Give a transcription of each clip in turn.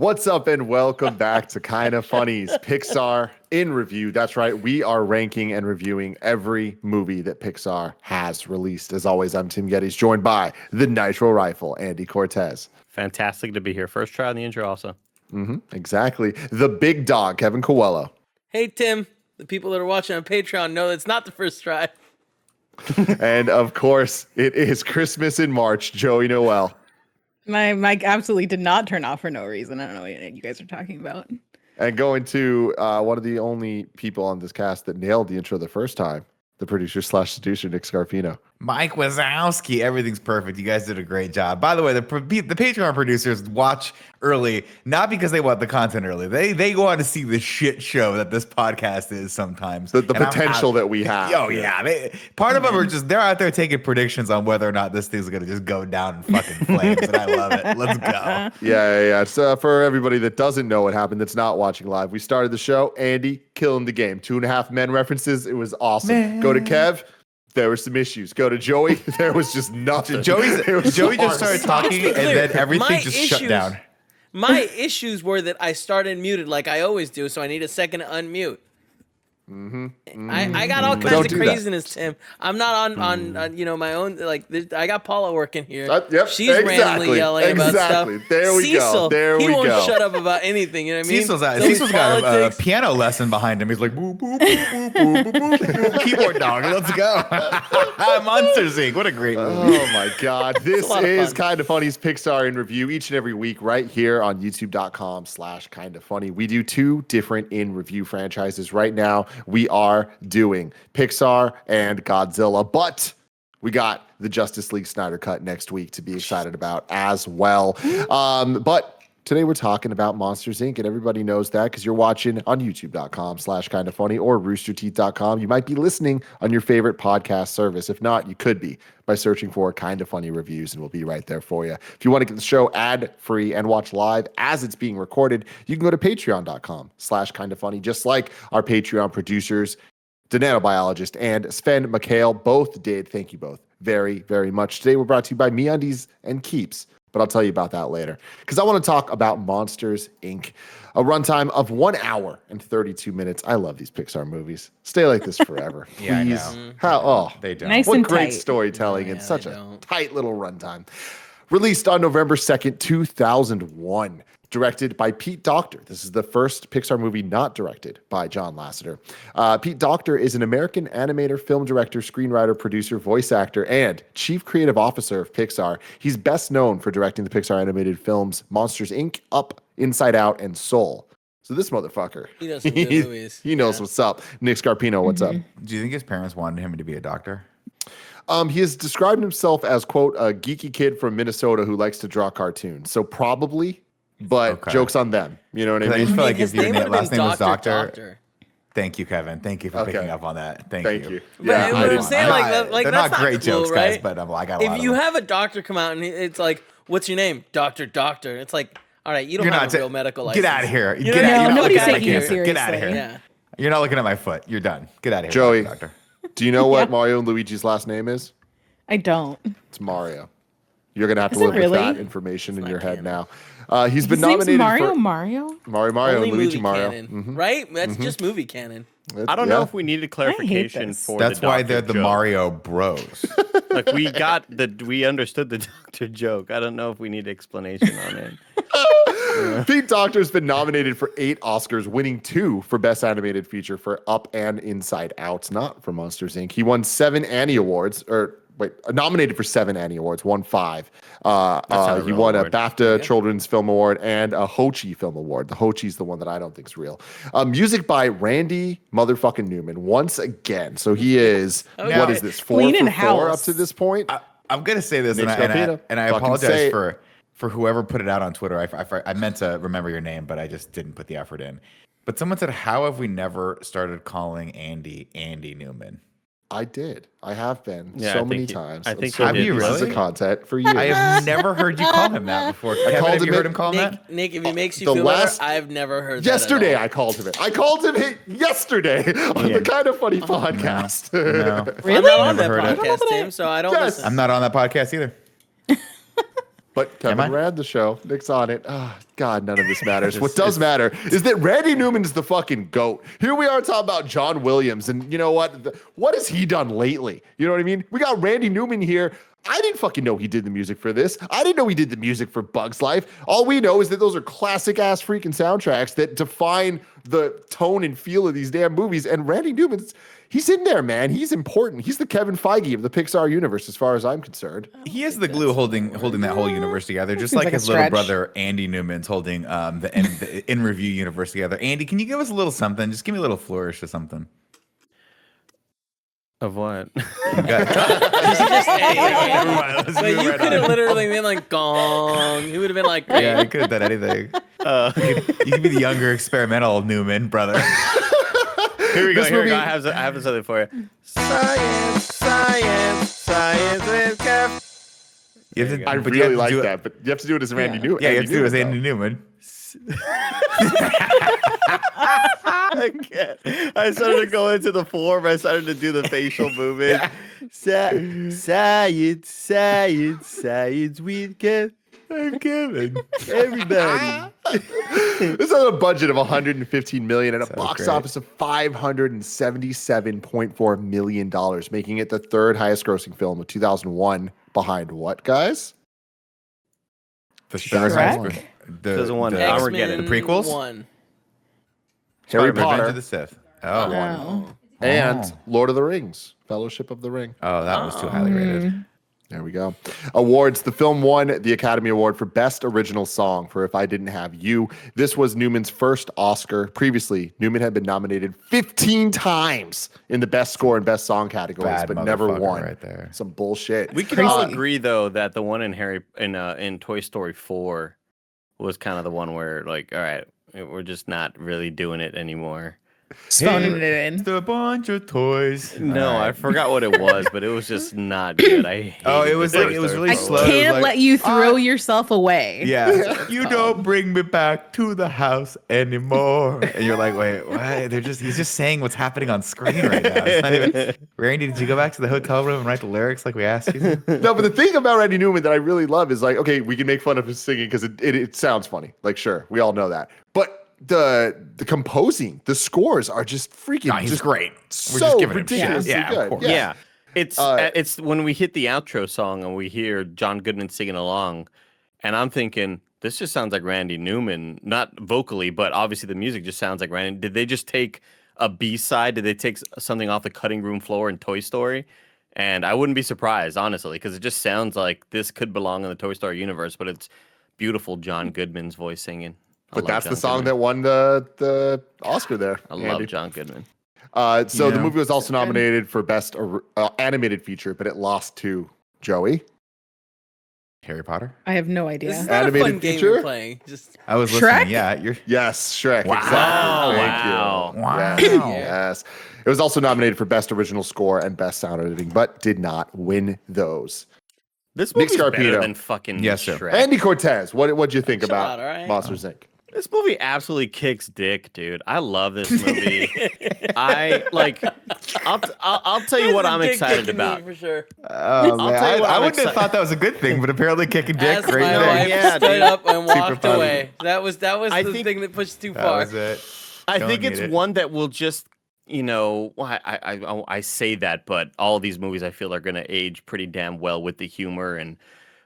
What's up and welcome back to Kinda Funny's Pixar in Review. That's right, we are ranking and reviewing every movie that Pixar has released. As always, I'm Tim Gettys, joined by the Nitro Rifle, Andy Cortez. Fantastic to be here. First try on the intro also. Exactly. The big dog, Kevin Coelho. Hey, Tim. The people that are watching on Patreon know it's not the first try. And of course, it is Christmas in March, Joey Noel. My mic absolutely did not turn off for no reason. I don't know what you guys are talking about. And going to one of the only people on this cast that nailed the intro the first time, the producer / seducer, Nick Scarpino. Mike Wazowski, everything's perfect. You guys did a great job. By the way, the Patreon producers watch early, not because they want the content early. They go on to see the shit show that this podcast is sometimes. The potential that we have. Oh, yeah. Part of them are just, they're out there taking predictions on whether or not this thing's going to just go down in fucking flames, and I love it. Let's go. Yeah. It's, for everybody that doesn't know what happened, that's not watching live, we started the show, Andy killing the game. 2.5 Men references. It was awesome. Man. Go to Kev. There were some issues. Go to Joey. There was just nothing. Joey just started talking, and then everything just shut down. My issues were that I started muted like I always do, so I need a second to unmute. I got all kinds of craziness, Tim. I'm not on my own. Like I got Paula working here. She's randomly yelling about stuff. There we go. He won't shut up about anything. You know what I mean? Cecil's got a piano lesson behind him. He's like, boop, boop, boop, boop, boop, boop, boop. Keyboard dog. Let's go. Monsters Inc. What a great movie. Oh my God. This is Kinda Funny's Pixar in Review each and every week right here on youtube.com/kindafunny. We do 2 different in review franchises right now. We are doing Pixar and Godzilla, but we got the Justice League Snyder Cut next week to be excited about as well. But today we're talking about Monsters, Inc., and everybody knows that because you're watching on youtube.com/kindafunny or roosterteeth.com. You might be listening on your favorite podcast service. If not, you could be by searching for Kinda Funny Reviews, and we'll be right there for you. If you want to get the show ad-free and watch live as it's being recorded, you can go to patreon.com/kindafunny, just like our Patreon producers, the nanobiologist and Sven McHale both did. Thank you both very, very much. Today we're brought to you by MeUndies and Keeps, but I'll tell you about that later because I want to talk about Monsters, Inc., a runtime of 1 hour and 32 minutes. I love these Pixar movies. Stay like this forever. Yeah, I please. know. They don't. Nice What and great tight. storytelling and such a tight little runtime. Released on November 2nd, 2001. Directed by Pete Docter. This is the first Pixar movie not directed by John Lasseter. Pete Docter is an American animator, film director, screenwriter, producer, voice actor, and chief creative officer of Pixar. He's best known for directing the Pixar animated films Monsters, Inc., Up, Inside Out, and Soul. So this motherfucker, He knows some good movies. He knows what's up. Nick Scarpino, what's up? Do you think his parents wanted him to be a doctor? He has described himself as, quote, a geeky kid from Minnesota who likes to draw cartoons. So probably, but joke's on them. You know what I mean? I just feel like if your name last name was Doctor. Doctor. Thank you, Kevin. Thank you for picking up on that. Thank you. Yeah, I I'm saying like they're that's not great cool, jokes, right? guys, but I got a lot If of you them. have a doctor come out and it's like, "What's your name, Doctor? It's like, all right, you don't have a real medical license. Get out of here. You know Get what I out. mean? nobody's Get outta taking you here. seriously. Get out of here. Yeah. You're not looking at my foot. You're done. Get out of here, Joey. Doctor. Do you know what Mario and Luigi's last name is? I don't. It's Mario. You're going to have to Is it live with really? that information in your head canon. now. He's been His name's nominated Mario. for Mario. Mario Only and Luigi movie Mario. canon, right? That's just movie canon. I don't know if we needed clarification this. for That's the why doctor they're the joke. Mario Bros. Like we understood the doctor joke. I don't know if we need explanation on it. Pete Docter's been nominated for 8 Oscars, winning 2 for Best Animated Feature for Up and Inside Out, not for Monsters, Inc. He won 7 Annie Awards, nominated for 7 Annie Awards, won 5. He not a real won a award. BAFTA Children's Film Award and a Hochi Film Award. The Hochi's the one that I don't think is real. Music by Randy motherfucking Newman once again. So he is, what is this, 4 Cleaning for 4 up house. to this point? I'm gonna say this, Nick and Scarpino. I Fucking apologize say it. for whoever put it out on Twitter. I meant to remember your name, but I just didn't put the effort in. But someone said, "How have we never started calling Andy Newman?" I did. I have been Yeah, so I many think times. I think so Have many you pieces really? of content for you. I have never heard you call him that before. Kevin, called have him you heard it- him call him that? Nick, if it makes you the feel last- better, I've never heard Yesterday, that at I called him it. I called him it yesterday on the Kind of Funny podcast. No. all. Really? I'm not on that Never heard it. podcast, Tim, so I don't Yes. listen. I'm not on that podcast either. But Kevin ran the show. Nick's on it. Oh, God, none of this matters. What does matter is that Randy Newman's the fucking GOAT. Here we are talking about John Williams. And you know what? What has he done lately? You know what I mean? We got Randy Newman here. I didn't fucking know he did the music for this. I didn't know he did the music for Bug's Life. All we know is that those are classic-ass freaking soundtracks that define the tone and feel of these damn movies. And Randy Newman's... He's in there, man. He's important. He's the Kevin Feige of the Pixar universe, as far as I'm concerned. He is the glue holding that whole universe together, just like his little brother Andy Newman's holding the in review universe together. Andy, can you give us a little something? Just give me a little flourish or something. Of what? You could have literally been like gong. He would have been like, yeah, he could have done anything. You could be the younger experimental Newman brother. Here we go. I have something for you. Science with Kev. I really like that, but you have to do it as Randy Newman. Yeah, you have to do it as Andy Newman. I started to go into the form. I started to do the facial movement. Science with Kev. I'm Kevin. Everybody. This has a budget of $115 million and a box office of $577.4 million, making it the third highest grossing film of 2001 behind what, guys? The third highest. The Armageddon. The prequels? Harry Potter. Revenge of the Sith. Oh. Wow. And Lord of the Rings, Fellowship of the Ring. Oh, that was too highly rated. There we go. Awards. The film won the Academy Award for Best Original Song for If I Didn't Have You. This was Newman's first Oscar. Previously, Newman had been nominated 15 times in the Best Score and Best Song categories, but never won. Right there. Some bullshit. We can all agree, though, that the one in Toy Story 4 was kind of the one where, like, all right, we're just not really doing it anymore. Phoning it in. It's a bunch of toys. No, I forgot what it was, but it was just not good. It was really slow. I can't let you throw yourself away. Yeah. You don't bring me back to the house anymore. And you're like, wait, what? He's just saying what's happening on screen right now. It's not even, Randy, did you go back to the hotel room and write the lyrics like we asked you to? No, but the thing about Randy Newman that I really love is like, okay, we can make fun of his singing because it sounds funny. Like, sure, we all know that. But the composing, the scores are just freaking he's great. We're just giving ridiculously good. Yeah. It's when we hit the outro song and we hear John Goodman singing along, and I'm thinking, this just sounds like Randy Newman, not vocally, but obviously the music just sounds like Randy. Did they just take a B-side? Did they take something off the cutting room floor in Toy Story? And I wouldn't be surprised, honestly, because it just sounds like this could belong in the Toy Story universe, but it's beautiful John Goodman's voice singing. But that's the song that won the Oscar there. I love John Goodman. So the movie was also nominated for Best Animated Feature, but it lost to Joey. Harry Potter? I have no idea. This is not Animated a fun game feature? you're playing. I was Shrek? listening. Yeah, Yes, Shrek. Wow. Exactly. Wow. Thank you. Wow. Yes. It was also nominated for Best Original Score and Best Sound Editing, but did not win those. This Nick movie's better Scarpino. than fucking Yes, sir. Shrek. Andy Cortez, what'd you think about all right. Monsters, Inc.? This movie absolutely kicks dick, dude. I love this movie. I'll tell you what I'm excited about. For sure. Oh, I'll tell you what I I'm wouldn't have excited- thought that was a good thing, but apparently kicking dick As right my there. wife Yeah, stood dude. up and Super walked funny. away. That was I the think thing that pushed too That far. was it. I Don't think need it's it. one that will just, I say that, but all of these movies I feel are going to age pretty damn well with the humor and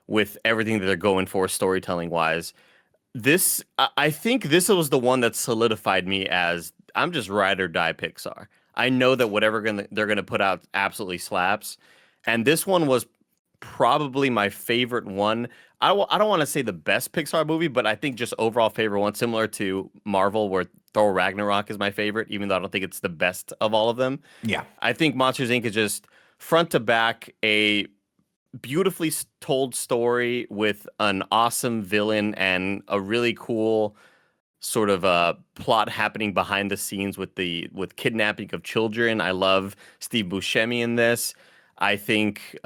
with everything that they're going for storytelling wise. I think this was the one that solidified me as I'm just ride or die Pixar. I know that whatever they're gonna put out absolutely slaps, and this one was probably my favorite one. I don't want to say the best Pixar movie, but I think just overall favorite one, similar to Marvel, where Thor Ragnarok is my favorite, even though I don't think it's the best of all of them. Yeah. I think Monsters Inc. is just front to back a beautifully told story with an awesome villain and a really cool sort of plot happening behind the scenes with kidnapping of children. I love Steve Buscemi in this. I think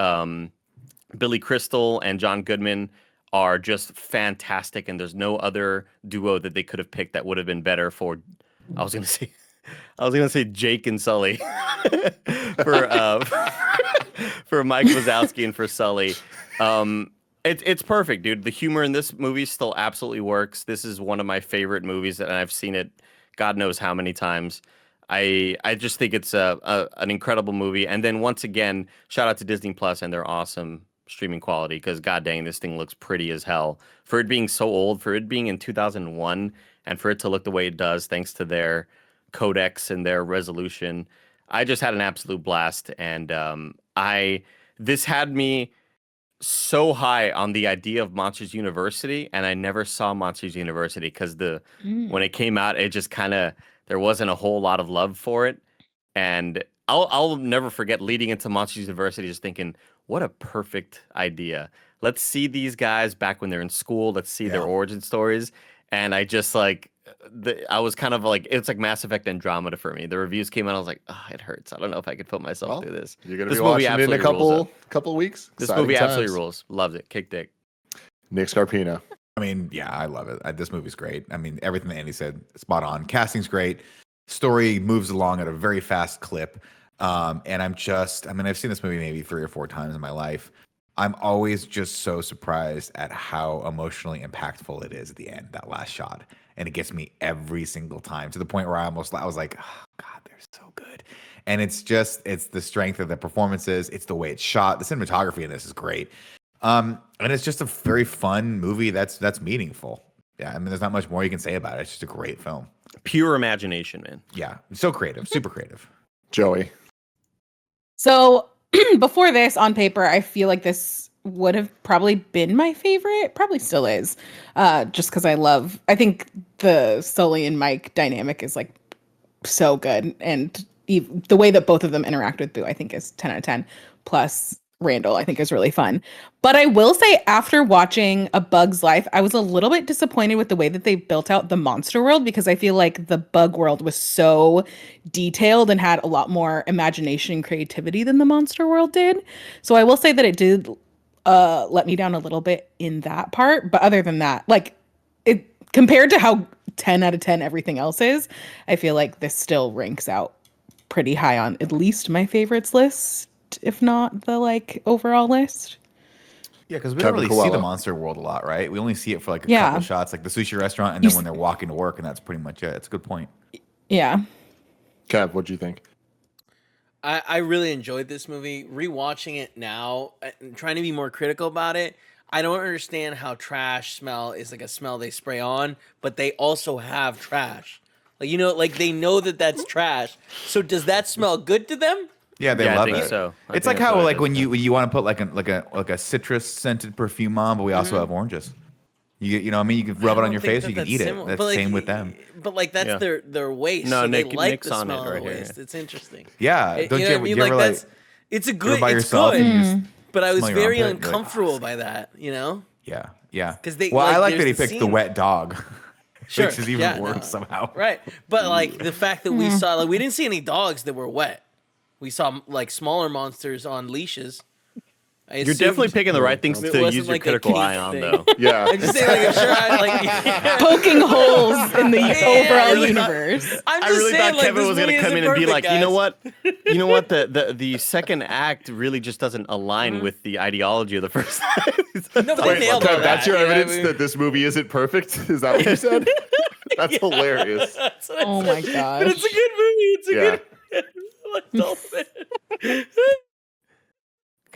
Billy Crystal and John Goodman are just fantastic, and there's no other duo that they could have picked that would have been better for. I was gonna say Jake and Sully for Mike Wazowski and for Sully. It's perfect, dude. The humor in this movie still absolutely works. This is one of my favorite movies, and I've seen it God knows how many times. I just think it's an incredible movie. And then once again, shout out to Disney Plus and their awesome streaming quality, because god dang, this thing looks pretty as hell. For it being so old, for it being in 2001, and for it to look the way it does, thanks to their codecs and their resolution, I just had an absolute blast. And this had me so high on the idea of Monsters University, and I never saw Monsters University because when it came out, it just kind of, there wasn't a whole lot of love for it. And I'll never forget leading into Monsters University just thinking, what a perfect idea. Let's see these guys back when they're in school. Let's see their origin stories. And I just like, I was kind of like, it's like Mass Effect Andromeda for me. The reviews came out, I was like, oh, it hurts. I don't know if I could put myself through this. You're gonna be watching it in a couple weeks. This movie absolutely rules. Loved it. Kick dick. Nick Scarpino. I mean, yeah, I love it. This movie's great. I mean, everything that Andy said, spot on. Casting's great. Story moves along at a very fast clip. And I've seen this movie maybe 3 or 4 times in my life. I'm always just so surprised at how emotionally impactful it is at the end, that last shot. And it gets me every single time, to the point where I was like, oh God, they're so good. And it's the strength of the performances. It's the way it's shot. The cinematography in this is great. And it's just a very fun movie that's meaningful. Yeah, I mean, there's not much more you can say about it. It's just a great film. Pure imagination, man. Yeah, so creative, super creative. Joey. So before this, on paper, I feel like this would have probably been my favorite. Probably still is. Just because I think the Sully and Mike dynamic is like so good. And the way that both of them interact with Boo, I think is 10 out of 10. Plus Randall, I think is really fun. But I will say, after watching A Bug's Life, I was a little bit disappointed with the way that they built out the monster world, because I feel like the bug world was so detailed and had a lot more imagination and creativity than the monster world did. So I will say that it did let me down a little bit in that part. But other than that, like, it compared to how 10 out of 10 everything else is, I feel like this still ranks out pretty high on at least my favorites list, if not the like overall list. Yeah, because we don't really see the monster world a lot, right? We only see it for like a couple shots, like the sushi restaurant, and then when they're walking to work, and that's pretty much it. It's a good point. Yeah. Kev, what do you think? I really enjoyed this movie. Rewatching it now, and trying to be more critical about it, I don't understand how trash smell is like a smell they spray on, but they also have trash. Like, like they know that that's trash. So does that smell good to them? Yeah, they love it. So it's like how like when you want to put like a citrus scented perfume on, but we also have oranges. You know what I mean? You can rub it on your face, you can eat it. That's the same with them. But like that's their waste. No, so Nick, they like Nick's the on smell it right of the here. waste. It's interesting. Yeah, don't you know what I mean? Like that's it's a good. by It's yourself good. and you just But I was smell your very armpit, you're like, uncomfortable by that. Yeah. Because I like that he there's the picked the scene- wet dog. Sure. Which is even worse somehow. Right. But like the fact that we saw, like, we didn't see any dogs that were wet. We saw like smaller monsters on leashes. You're definitely picking the right things to use your critical eye on, though. Yeah. I'm just saying, like, I'm sure I like Poking holes in the overall universe. I'm I just really saying, thought like, Kevin this was going movie to come isn't in and be perfect, like, you know guys. what? The second act really just doesn't align with the ideology of the first act. No, but they nailed Kev, that. that's your You know what I evidence mean? that this movie isn't perfect? Is that what you said? That's hilarious. That's what I Oh said. my gosh. But it's a good movie. It's a Yeah. good Dolphin.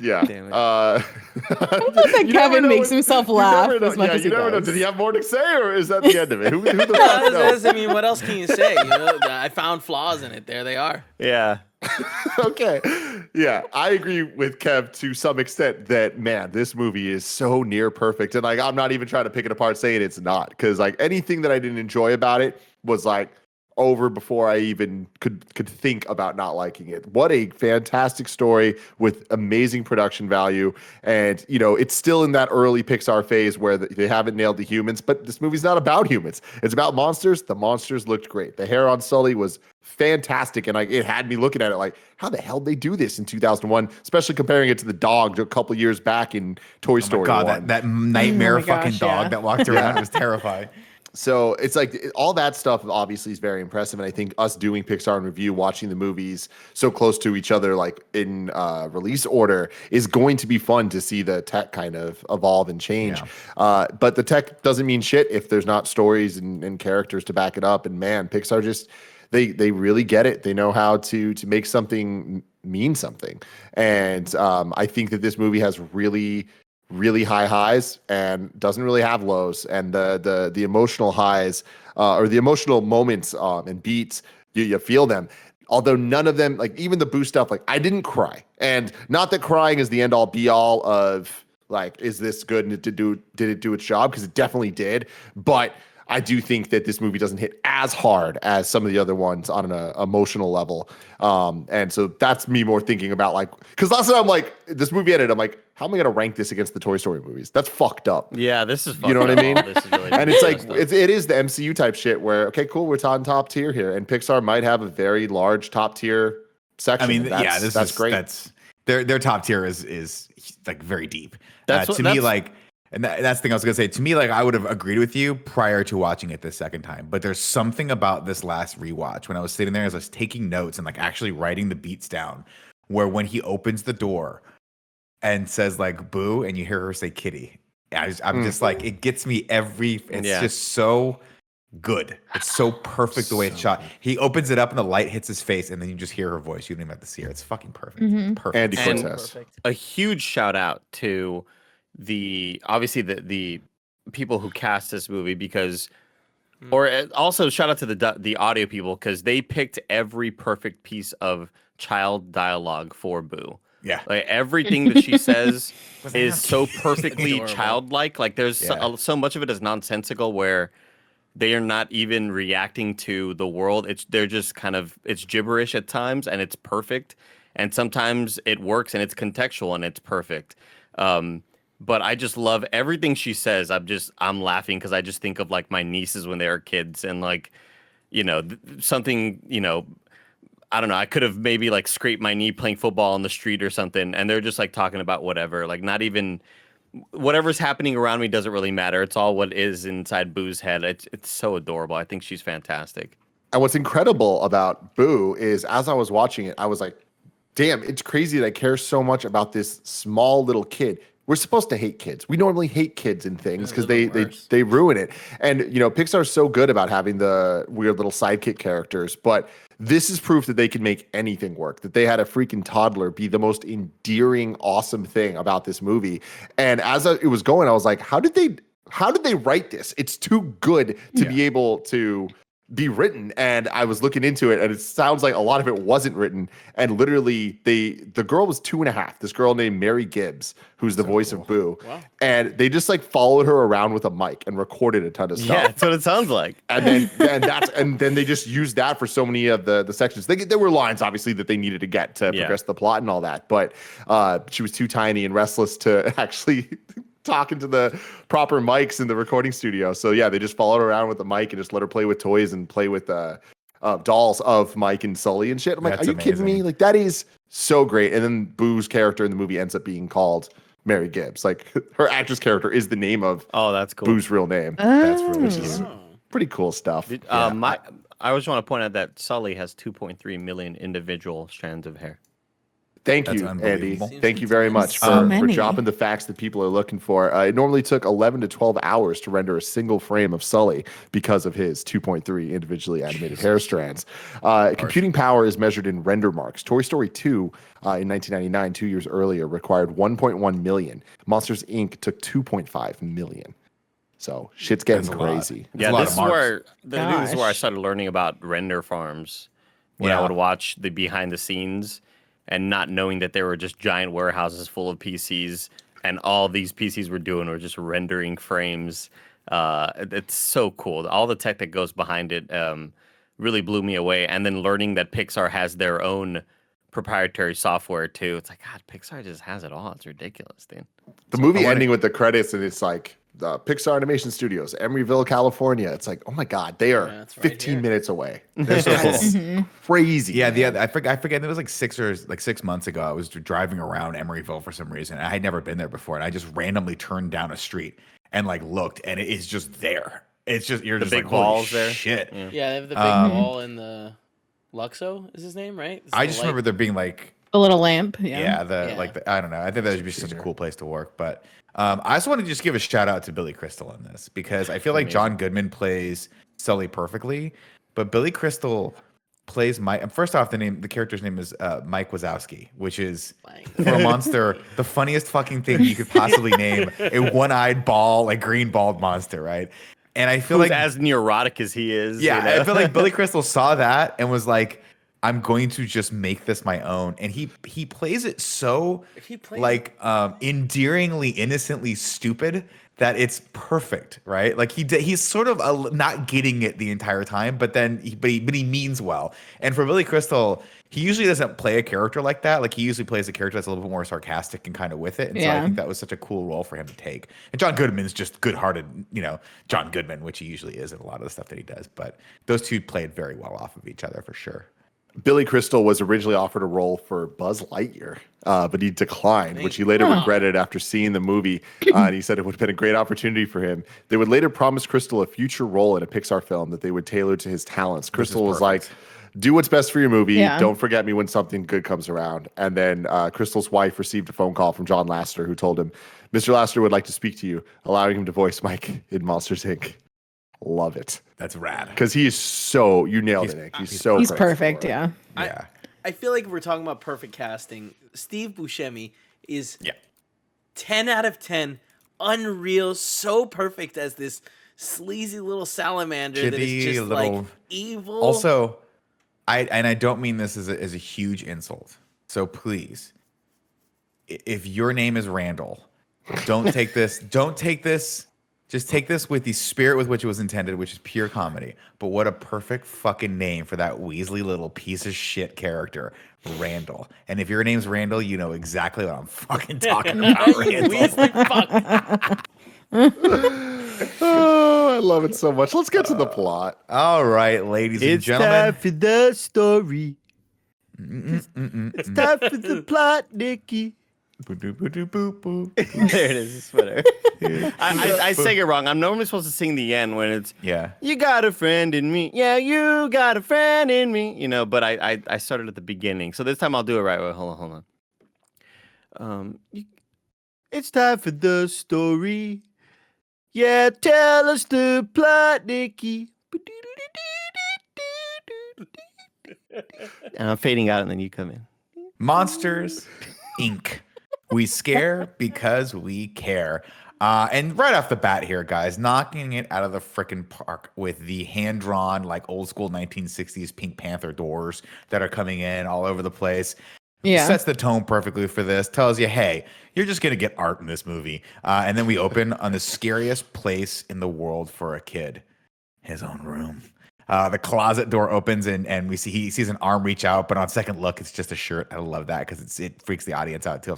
Yeah. Damn it. I love that Kevin makes himself laugh as much as he you never know. does. Did he have more to say, or is that the end of it? Who the fuck knows? I mean, what else can you say? I found flaws in it. There they are. Yeah. Okay. Yeah, I agree with Kev to some extent that, man, this movie is so near perfect. And like, I'm not even trying to pick it apart saying it's not, because like anything that I didn't enjoy about it was like over before I even could think about not liking it. What a fantastic story with amazing production value. And, it's still in that early Pixar phase where they haven't nailed the humans, but this movie's not about humans. It's about monsters. The monsters looked great. The hair on Sully was fantastic. And like, it had me looking at it like, how the hell did they do this in 2001, especially comparing it to the dog a couple years back in Toy Story. God, that nightmare Oh my gosh, fucking dog that walked around was terrifying. So it's like all that stuff obviously is very impressive. And I think us doing Pixar and review, watching the movies so close to each other, like in release order, is going to be fun to see the tech kind of evolve and change. Yeah. But the tech doesn't mean shit if there's not stories and characters to back it up. And man, Pixar just they really get it. They know how to make something mean something. And I think that this movie has really high highs and doesn't really have lows, and the emotional highs or the emotional moments and beats, you feel them, although none of them, like even the Boo stuff, like I didn't cry, and not that crying is the end all be all of like, is this good and did it do its job, because it definitely did, but I do think that this movie doesn't hit as hard as some of the other ones on an emotional level. And so that's me more thinking about like, because last time I'm like, this movie ended, I'm like, how am I going to rank this against the Toy Story movies? That's fucked up. Yeah, this is fucked You know what I mean? This is really And it's like, messed up. it is the MCU type shit where, okay, cool, we're on top tier here. And Pixar might have a very large top tier section. I mean, that's great. That's their top tier is like very deep. That's to me, like, and that's the thing I was gonna say. To me, like, I would have agreed with you prior to watching it this second time. But there's something about this last rewatch when I was sitting there as I was taking notes and like actually writing the beats down, where when he opens the door and says like "boo" and you hear her say "kitty," I'm just like, it gets me it's just so good. It's so perfect the way it's shot. He opens it up and the light hits his face, and then you just hear her voice. You don't even have to see her. It's fucking perfect. It's perfect. Andy And Cortez. a huge shout out to the people who cast this movie, because or also shout out to the audio people, because they picked every perfect piece of child dialogue for Boo. Yeah. Like everything that she says is so Adorable. perfectly childlike. Like there's so much of it is nonsensical, where they are not even reacting to the world. They're just kind of, it's gibberish at times, and it's perfect. And sometimes it works and it's contextual and it's perfect. But I just love everything she says. I'm laughing because I just think of like my nieces when they were kids, and like, something, I don't know. I could have maybe like scraped my knee playing football on the street or something, and they're just like talking about whatever, like not even whatever's happening around me doesn't really matter. It's all what is inside Boo's head. It's so adorable. I think she's fantastic. And what's incredible about Boo is, as I was watching it, I was like, damn, it's crazy that I care so much about this small little kid. We're supposed to hate kids. We normally hate kids in things because they ruin it. And Pixar's so good about having the weird little sidekick characters, but this is proof that they can make anything work. That they had a freaking toddler be the most endearing, awesome thing about this movie. And as it was going, I was like, how did they write this? It's too good to be able to be written. And I was looking into it, and it sounds like a lot of it wasn't written. And literally, the girl was 2.5. This girl named Mary Gibbs, who's the voice of Boo. Wow. And they just like followed her around with a mic and recorded a ton of stuff. Yeah, that's what it sounds like. And then they just used that for so many of the sections. There were lines obviously that they needed to get to progress the plot and all that, but she was too tiny and restless to actually talk into the proper mics in the recording studio. So yeah, they just followed her around with the mic and just let her play with toys and play with dolls of Mike and Sully and shit. I'm like, are you kidding me? Like, that is so great. And then Boo's character in the movie ends up being called Mary Gibbs. Like, her actress character is the name of that's cool. Boo's real name. That's really which is pretty cool stuff. I always want to point out that Sully has 2.3 million individual strands of hair. Thank That's you, Andy. unbelievable. Thank you very much So for dropping the facts that people are looking for. It normally took 11 to 12 hours to render a single frame of Sully because of his 2.3 individually animated hair strands. Computing power is measured in render marks. Toy Story 2 in 1999, 2 years earlier, required 1.1 million. Monsters, Inc. took 2.5 million. So shit's getting crazy. Yeah, this is where I started learning about render farms. When I would watch the behind the scenes, and not knowing that there were just giant warehouses full of PCs, and all these PCs were doing were just rendering frames. It's so cool. All the tech that goes behind it really blew me away. And then learning that Pixar has their own proprietary software too. It's like, God, Pixar just has it all. It's ridiculous, dude. The movie ending with the credits, and it's like Pixar Animation Studios, Emeryville, California. It's like, oh my God, they are 15 minutes away. That's crazy. Yeah, I forget. It was like 6 months ago. I was driving around Emeryville for some reason. I had never been there before, and I just randomly turned down a street and like looked, and it is just there. It's just you're The just big like, holy balls there. shit. Yeah. Yeah, they have the big ball and the Luxo is his name, right? I just remember there being like A little lamp. Yeah, Yeah. I don't know. I think that would be such a cool place to work. But I also want to just give a shout out to Billy Crystal in this because I feel like John Goodman plays Sully perfectly, but Billy Crystal plays Mike. First off, the character's name is Mike Wazowski, which is for a monster the funniest fucking thing you could possibly name a one-eyed ball, like green balled monster, right? And I feel Who's like as neurotic as he is. yeah, you know? I feel like Billy Crystal saw that and was like, I'm going to just make this my own. And he plays it so endearingly, innocently stupid that it's perfect, right? Like he's sort of not getting it the entire time, but he means well. And for Billy Crystal, he usually doesn't play a character like that. Like he usually plays a character that's a little bit more sarcastic and kind of with it. And so I think that was such a cool role for him to take. And John Goodman's just good-hearted, John Goodman, which he usually is in a lot of the stuff that he does. But those two played very well off of each other for sure. Billy Crystal was originally offered a role for Buzz Lightyear, but he declined, which he later regretted after seeing the movie. And he said it would have been a great opportunity for him. They would later promise Crystal a future role in a Pixar film that they would tailor to his talents. Crystal was like, do what's best for your movie. Yeah. Don't forget me when something good comes around. And then Crystal's wife received a phone call from John Lasseter, who told him, Mr. Lasseter would like to speak to you, allowing him to voice Mike in Monsters, Inc. Love it. That's rad. Because he is so, you nailed it, Nick. He's perfect, yeah. I feel like if we're talking about perfect casting, Steve Buscemi is 10 out of 10, unreal, so perfect as this sleazy little salamander that is just like evil. Also, I don't mean this as a huge insult. So please, if your name is Randall, don't take this. Just take this with the spirit with which it was intended, which is pure comedy. But what a perfect fucking name for that Weasley little piece of shit character, Randall. And if your name's Randall, you know exactly what I'm fucking talking about, Randall. Weasley fuck. Oh, I love it so much. Let's get to the plot. All right, ladies and gentlemen. It's time for the story. It's time for the plot, Nikki. There it is. It's whatever. I sang it wrong. I'm normally supposed to sing the end when it's you got a friend in me. Yeah, you got a friend in me. But I started at the beginning. So this time I'll do it right. Wait, hold on. It's time for the story. Yeah, tell us the plot, Nikki. And I'm fading out and then you come in. Monsters, Inc. We scare because we care. And right off the bat here, guys, knocking it out of the frickin' park with the hand-drawn, like old school 1960s Pink Panther doors that are coming in all over the place. Yeah. Sets the tone perfectly for this. Tells you, hey, you're just going to get art in this movie. And then we open on the scariest place in the world for a kid. His own room. The closet door opens and we see he sees an arm reach out, but on second look, it's just a shirt. I love that because it freaks the audience out too.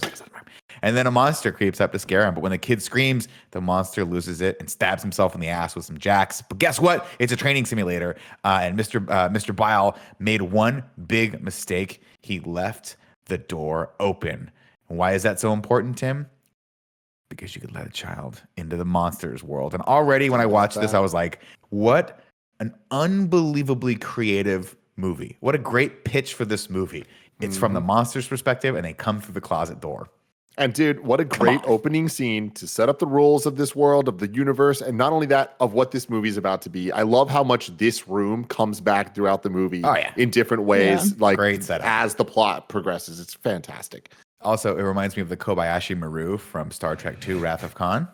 And then a monster creeps up to scare him. But when the kid screams, the monster loses it and stabs himself in the ass with some jacks. But guess what? It's a training simulator. And Mr. Bile made one big mistake. He left the door open. And why is that so important, Tim? Because you could let a child into the monsters world. And already when I watched this, I was like, what an unbelievably creative movie. What a great pitch for this movie. It's from the monster's perspective, and they come through the closet door. And dude, what a great opening scene to set up the rules of this world, of the universe, and not only that, of what this movie is about to be. I love how much this room comes back throughout the movie in different ways, like great setup. As the plot progresses. It's fantastic. Also, it reminds me of the Kobayashi Maru from Star Trek II, Wrath of Khan.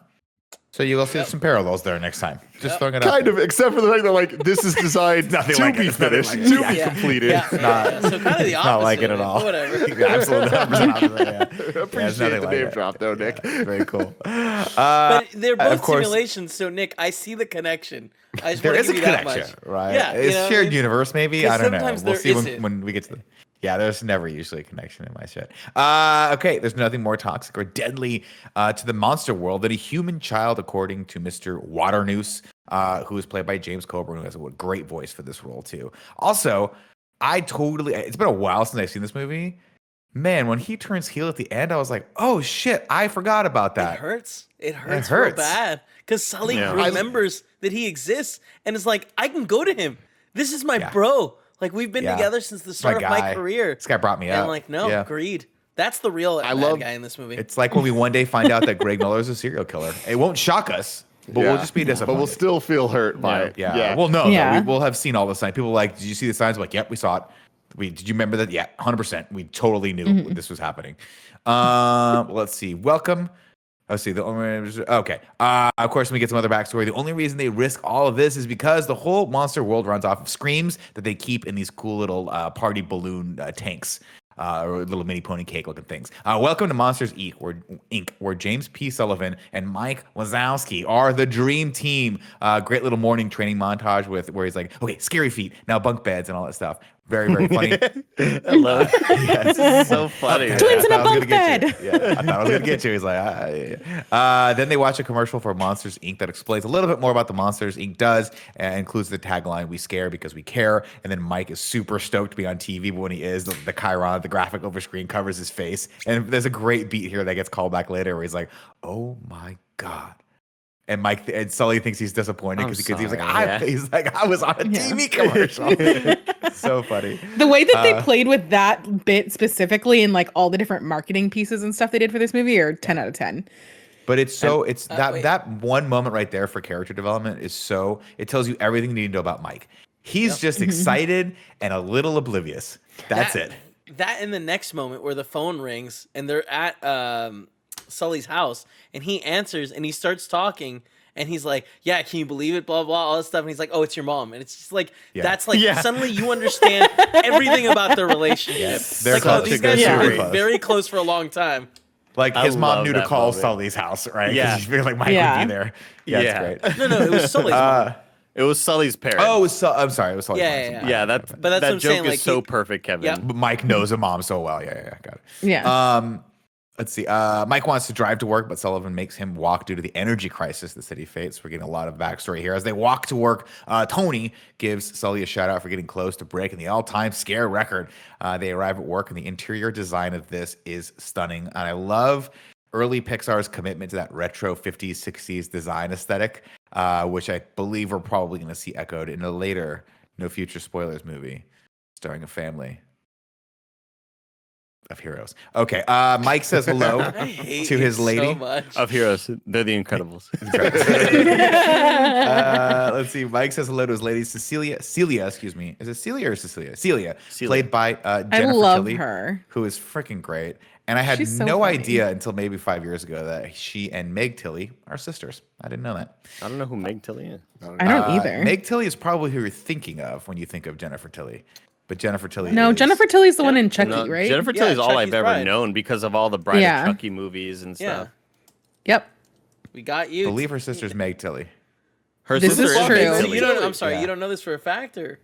So you'll see some parallels there next time. Just throwing it out. Kind of, except for the fact that like this is designed to be finished, to be completed. So kind of the opposite. Not like it at all. Whatever. Absolutely opposite. Appreciate the name drop, though, Nick. Very cool. But they're both simulations, so Nick, I see the connection. There is a connection, right? Yeah, it's shared universe, maybe. I don't know. We'll see when we get to the. Yeah, there's never usually a connection in my shit. Okay, there's nothing more toxic or deadly to the monster world than a human child, according to Mr. Waternoose, who is played by James Coburn, who has a great voice for this role, too. Also, it's been a while since I've seen this movie, man, when he turns heel at the end, I was like, oh shit, I forgot about that. It hurts. It hurts real bad because Sully remembers that he exists and is like, I can go to him. This is my bro. Like, we've been together since the start of my career. This guy brought me up. And like, no, greed. That's the real bad guy in this movie. It's like when we one day find out that Greg Miller is a serial killer. It won't shock us, but we'll just be disappointed. But we'll still feel hurt by it. Yeah. Well, no, we'll have seen all the signs. People are like, did you see the signs? We're like, yep, we saw it. Did you remember that? Yeah, 100%. We totally knew this was happening. Let's see. Welcome. Let's see. Okay. Of course, we get some other backstory. The only reason they risk all of this is because the whole monster world runs off of screams that they keep in these cool little party balloon tanks. Or little mini pony cake looking things. Welcome to Monsters Inc., where James P. Sullivan and Mike Wazowski are the dream team. Great little morning training montage where he's like, okay, scary feet, now bunk beds and all that stuff. Very, very funny. I love it. It's so funny. Twins in a bunk bed. I thought I was going to get you. He's like, Then they watch a commercial for Monsters Inc. that explains a little bit more about the Monsters Inc. does, and includes the tagline, we scare because we care. And then Mike is super stoked to be on TV, but when he is, the Chiron, the graphic over screen covers his face. And there's a great beat here that gets called back later where he's like, oh my God. And Sully thinks he's disappointed because he was like, I was on a TV commercial. So funny. The way that they played with that bit specifically and like all the different marketing pieces and stuff they did for this movie are 10 out of 10. But that one moment right there for character development it tells you everything you need to know about Mike. He's just excited and a little oblivious. That's it. That in the next moment where the phone rings and they're at Sully's house and he answers and he starts talking and he's like, yeah, can you believe it, blah blah, all this stuff, and he's like, oh, it's your mom. And it's just like that's like suddenly you understand everything about their relationship. They're like, these guys have been very close for a long time. Like his mom knew to call Sully's house, right? Yeah, she figured like Mike would be there. It's great. No, it was Sully's mom. It was Sully's parents. Oh, I'm sorry. It was Sully's mom. Yeah, that joke saying, is like, so perfect, Kevin. Yeah. But Mike knows a mom so well. Yeah, got it. Yeah. Let's see. Mike wants to drive to work, but Sullivan makes him walk due to the energy crisis the city faces. We're getting a lot of backstory here. As they walk to work, Tony gives Sully a shout out for getting close to breaking the all-time scare record. They arrive at work, and the interior design of this is stunning. And I love early Pixar's commitment to that retro 50s, 60s design aesthetic, which I believe we're probably going to see echoed in a later No Future Spoilers movie starring a family of heroes. Okay, Mike says hello to his lady. So much. Of heroes. They're the Incredibles. Let's see. Mike says hello to his lady, Celia, excuse me. Is it Celia or Cecilia? Celia. Played by Jennifer I love Tilly, her. Who is freaking great. And I had She's so no funny. idea until maybe 5 years ago that she and Meg Tilly are sisters. I didn't know that. I don't know who Meg Tilly is. I don't either. Meg Tilly is probably who you're thinking of when you think of Jennifer Tilly. But Jennifer Tilly No, is... Jennifer Tilly's the one in Chucky, No, right? Jennifer Tilly's all Chucky's I've ever bride. known because of all the Bride Yeah. of Chucky movies and stuff. Yep. We got you. I believe her sister's Meg Tilly. Her This sister is true. Meg So Tilly. you don't. I'm sorry. Yeah. You don't know this for a fact, or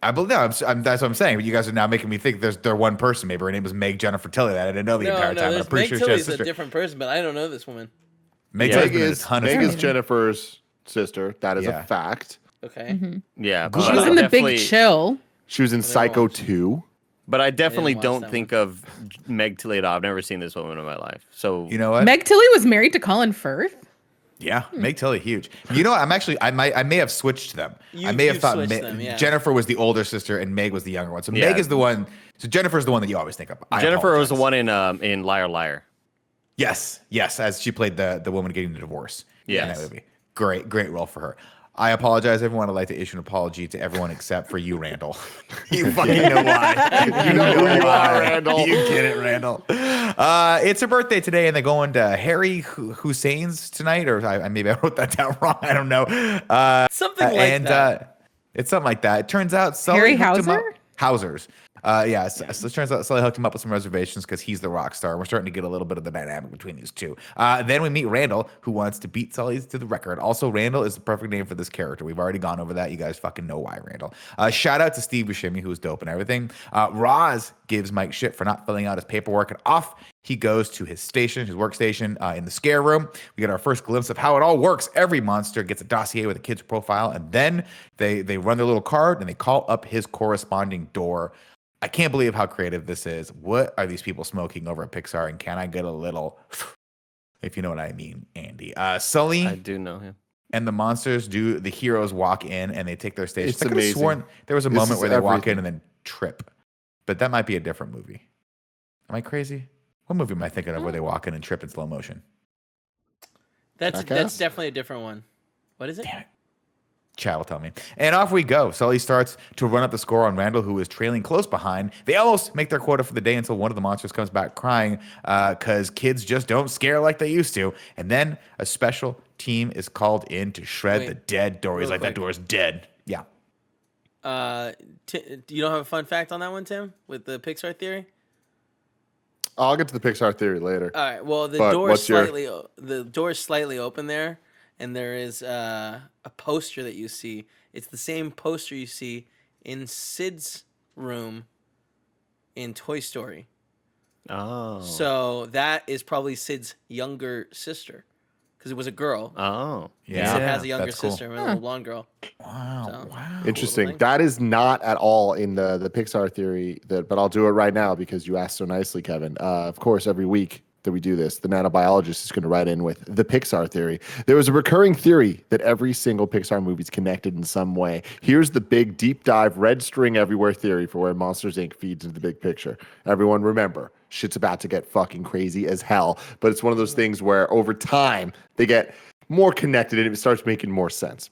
I believe that's what I'm saying. But you guys are now making me think they're one person. Maybe her name was Meg Jennifer Tilly. That I didn't know the entire time. I'm pretty Meg sure she has Tilly's a a sister. different person, but I don't know this woman. Meg Yeah. Tilly's Meg been in a is, ton of Meg is stuff. Jennifer's sister. That is Yeah. a fact. Okay. Yeah, but She was I in The definitely- Big Chill. She was in Psycho watch. 2. But I definitely watch don't that think of Meg Tilly at all. I've never seen this woman in my life. So You know what? Meg Tilly was married to Colin Firth. Yeah, Meg Tilly, huge. You know what? I may have switched them. I may have you've thought switched them, yeah. Jennifer was the older sister and Meg was the younger one. So Yeah. Meg is the one. So Jennifer's the one that you always think of. I Jennifer was the apologize. one in Liar Liar. Yes, as she played the woman getting the divorce. Yes. in that movie. Great role for her. I apologize, everyone. I'd like to issue an apology to everyone except for you, Randall. You fucking know why. You know who you are, Randall. You get it, Randall. It's her birthday today, and they're going to Harry Hussein's tonight, or maybe I wrote that down wrong. I don't know. Something like that. It's something like that. It turns out Harry Sully hooked him up. Hauser? Hausers. So it turns out Sully hooked him up with some reservations because he's the rock star. We're starting to get a little bit of the dynamic between these two. Then we meet Randall, who wants to beat Sully to the record. Also, Randall is the perfect name for this character. We've already gone over that. You guys fucking know why, Randall. Shout out to Steve Buscemi, who was dope and everything. Roz gives Mike shit for not filling out his paperwork, and off he goes to his workstation in the scare room. We get our first glimpse of how it all works. Every monster gets a dossier with a kid's profile, and then they run their little card and they call up his corresponding door. I can't believe how creative this is. What are these people smoking over at Pixar? And can I get a little, if you know what I mean, Andy? Sully. I do know him. And the monsters the heroes walk in and they take their stage. It's I could have amazing. sworn there was a This moment is where they walk in everything. and then trip. But that might be a different movie. Am I crazy? What movie am I thinking of where they walk in and trip in slow motion? That's Jackass? definitely a different one. What is it? Damn it. Chad will tell me. And off we go. Sully starts to run up the score on Randall, who is trailing close behind. They almost make their quota for the day until one of the monsters comes back crying because kids just don't scare like they used to. And then a special team is called in to shred the dead door. He's real like, that quick. door's dead. Yeah. You don't have a fun fact on that one, Tim, with the Pixar theory? I'll get to the Pixar theory later. All right. Well, But the door is slightly open there, and there is a poster that you see. It's the same poster you see in Sid's room in Toy Story. Oh. So that is probably Sid's younger sister, because it was a girl. Oh. Yeah. Sid has a younger that's cool. sister, a little blonde girl. Wow. So- Wow. Interesting. thing. That is not at all in the Pixar theory, but I'll do it right now because you asked so nicely, Kevin. Of course, every week that we do this, the nanobiologist is going to write in with the Pixar theory. There was a recurring theory that every single Pixar movie is connected in some way. Here's the big deep dive, red string everywhere theory for where Monsters, Inc. feeds into the big picture. Everyone remember, shit's about to get fucking crazy as hell, but it's one of those things where over time they get more connected and it starts making more sense.